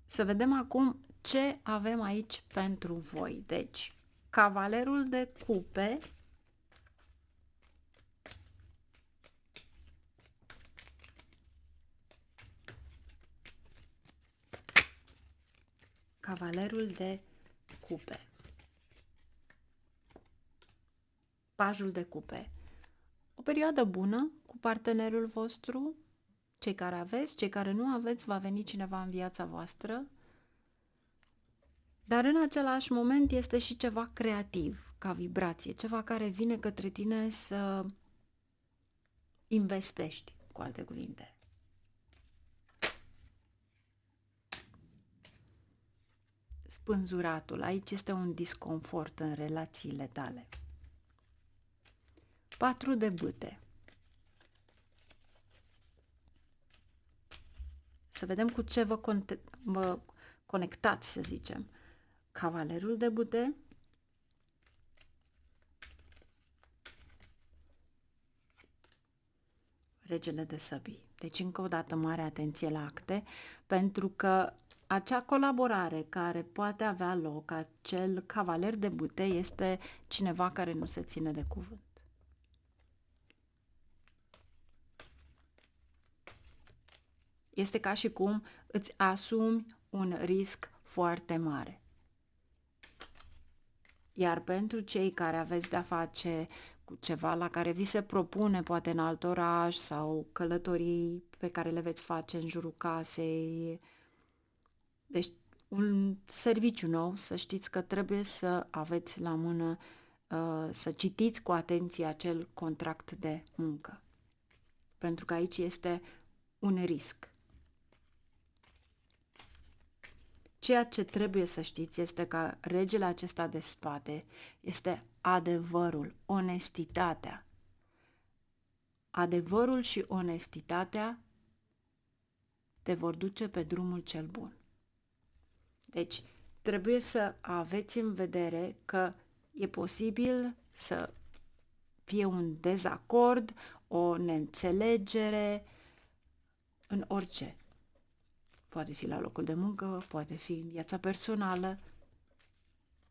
Să vedem acum ce avem aici pentru voi. Deci, cavalerul de cupe cavalerul de cupe, pajul de cupe. O perioadă bună cu partenerul vostru, cei care aveți, cei care nu aveți, va veni cineva în viața voastră, dar în același moment este și ceva creativ, ca vibrație, ceva care vine către tine să investești, cu alte cuvinte. Spânzuratul, aici este un disconfort în relațiile tale. 4 de bâte. Să vedem cu ce vă conectați, să zicem. Cavalerul de bâte, regele de săbii. Deci, încă o dată, mare atenție la acte, pentru că acea colaborare care poate avea loc, acel cavaler de bâte, este cineva care nu se ține de cuvânt. Este ca și cum îți asumi un risc foarte mare. Iar pentru cei care aveți de-a face cu ceva la care vi se propune, poate în alt oraș, sau călătorii pe care le veți face în jurul casei, deci un serviciu nou, să știți că trebuie să aveți la mână, să citiți cu atenție acel contract de muncă. Pentru că aici este un risc. Ceea ce trebuie să știți este că regele acesta de spade este adevărul, onestitatea. Adevărul și onestitatea te vor duce pe drumul cel bun. Deci, trebuie să aveți în vedere că e posibil să fie un dezacord, o neînțelegere în orice. Poate fi la locul de muncă, poate fi în viața personală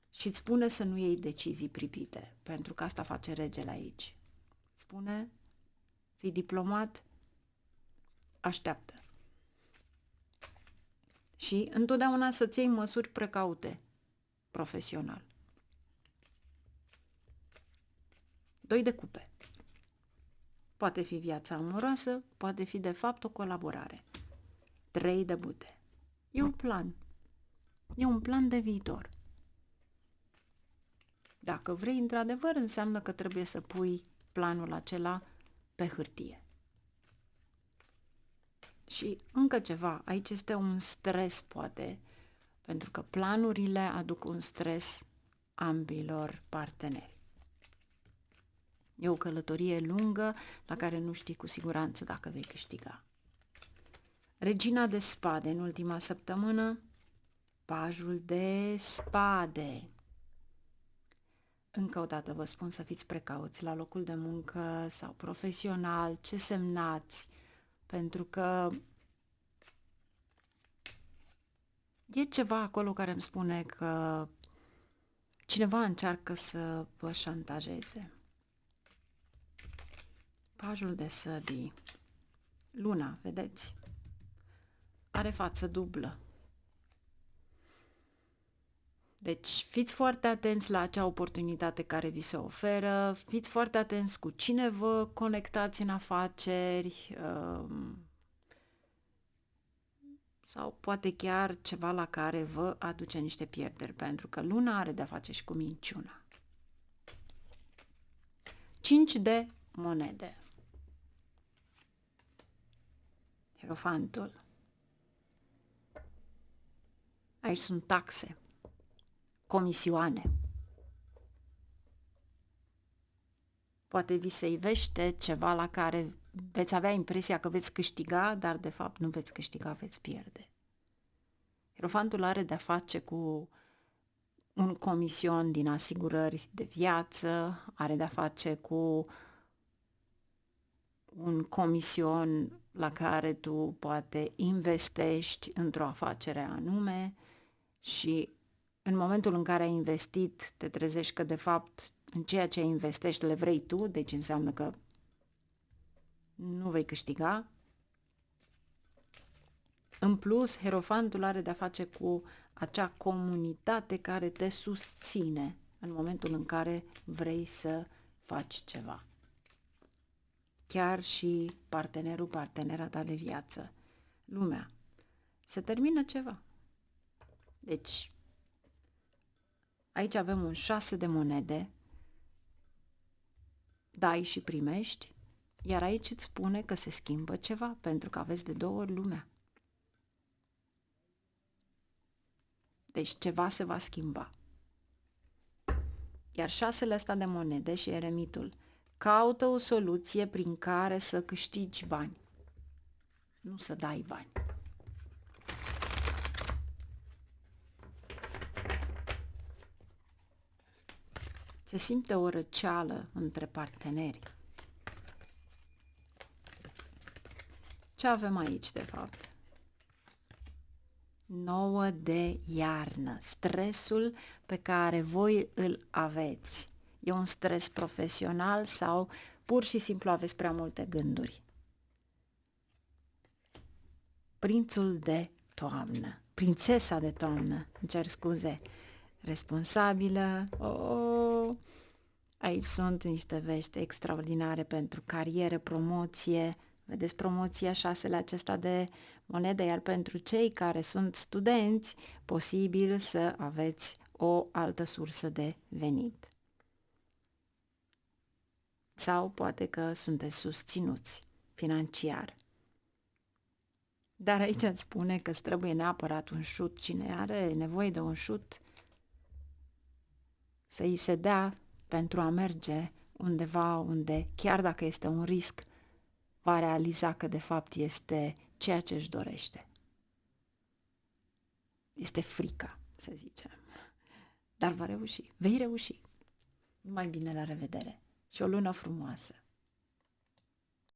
și îți spune să nu iei decizii pripite, pentru că asta face regele aici. Spune, fii diplomat, așteaptă. Și întotdeauna să-ți iei măsuri precaute, profesional. 2 de cupe. Poate fi viața amoroasă, poate fi de fapt o colaborare. 3 de bâte. E un plan. E un plan de viitor. Dacă vrei, într-adevăr, înseamnă că trebuie să pui planul acela pe hârtie. Și încă ceva, aici este un stres, poate, pentru că planurile aduc un stres ambilor parteneri. E o călătorie lungă la care nu știi cu siguranță dacă vei câștiga. Regina de spade în ultima săptămână, pajul de spade. Încă o dată vă spun să fiți precauți la locul de muncă sau profesional, ce semnați, pentru că e ceva acolo care îmi spune că cineva încearcă să vă șantajeze. Pajul de săbii. Luna, vedeți? Are față dublă. Deci fiți foarte atenți la acea oportunitate care vi se oferă, fiți foarte atenți cu cine vă conectați în afaceri, sau poate chiar ceva la care vă aduce niște pierderi, pentru că luna are de-a face și cu minciuna. 5 de monede. Hierofantul. Aici sunt taxe, comisioane. Poate vi se ivește ceva la care veți avea impresia că veți câștiga, dar de fapt nu veți câștiga, veți pierde. Hierofantul are de-a face cu un comision din asigurări de viață, are de-a face cu un comision la care tu poate investești într-o afacere anume și în momentul în care ai investit te trezești că de fapt în ceea ce investești le vrei tu, deci înseamnă că nu vei câștiga. În plus, Hierofantul are de-a face cu acea comunitate care te susține în momentul în care vrei să faci ceva. Chiar și partenera ta de viață, lumea. Se termină ceva. Deci, aici avem un 6 de monede, dai și primești, iar aici îți spune că se schimbă ceva, pentru că aveți de 2 ori lumea. Deci ceva se va schimba. Iar 6-le ăsta de monede și eremitul caută o soluție prin care să câștigi bani, nu să dai bani. Se simte o răceală între parteneri. Ce avem aici, de fapt? 9 de iarnă. Stresul pe care voi îl aveți. E un stres profesional sau pur și simplu aveți prea multe gânduri? Prințul de toamnă. Prințesa de toamnă, îmi cer scuze. Responsabilă. Aici sunt niște vești extraordinare pentru carieră, promoție. Vedeți promoția 6-le acesta de monede, iar pentru cei care sunt studenți, posibil să aveți o altă sursă de venit. Sau poate că sunteți susținuți financiar. Dar aici îți spune că îți trebuie neapărat un șut. Cine are nevoie de un șut, să îi se dea pentru a merge undeva unde, chiar dacă este un risc, va realiza că de fapt este ceea ce își dorește. Este frica, să zicem. Dar va reuși, vei reuși. Numai bine, la revedere și o lună frumoasă!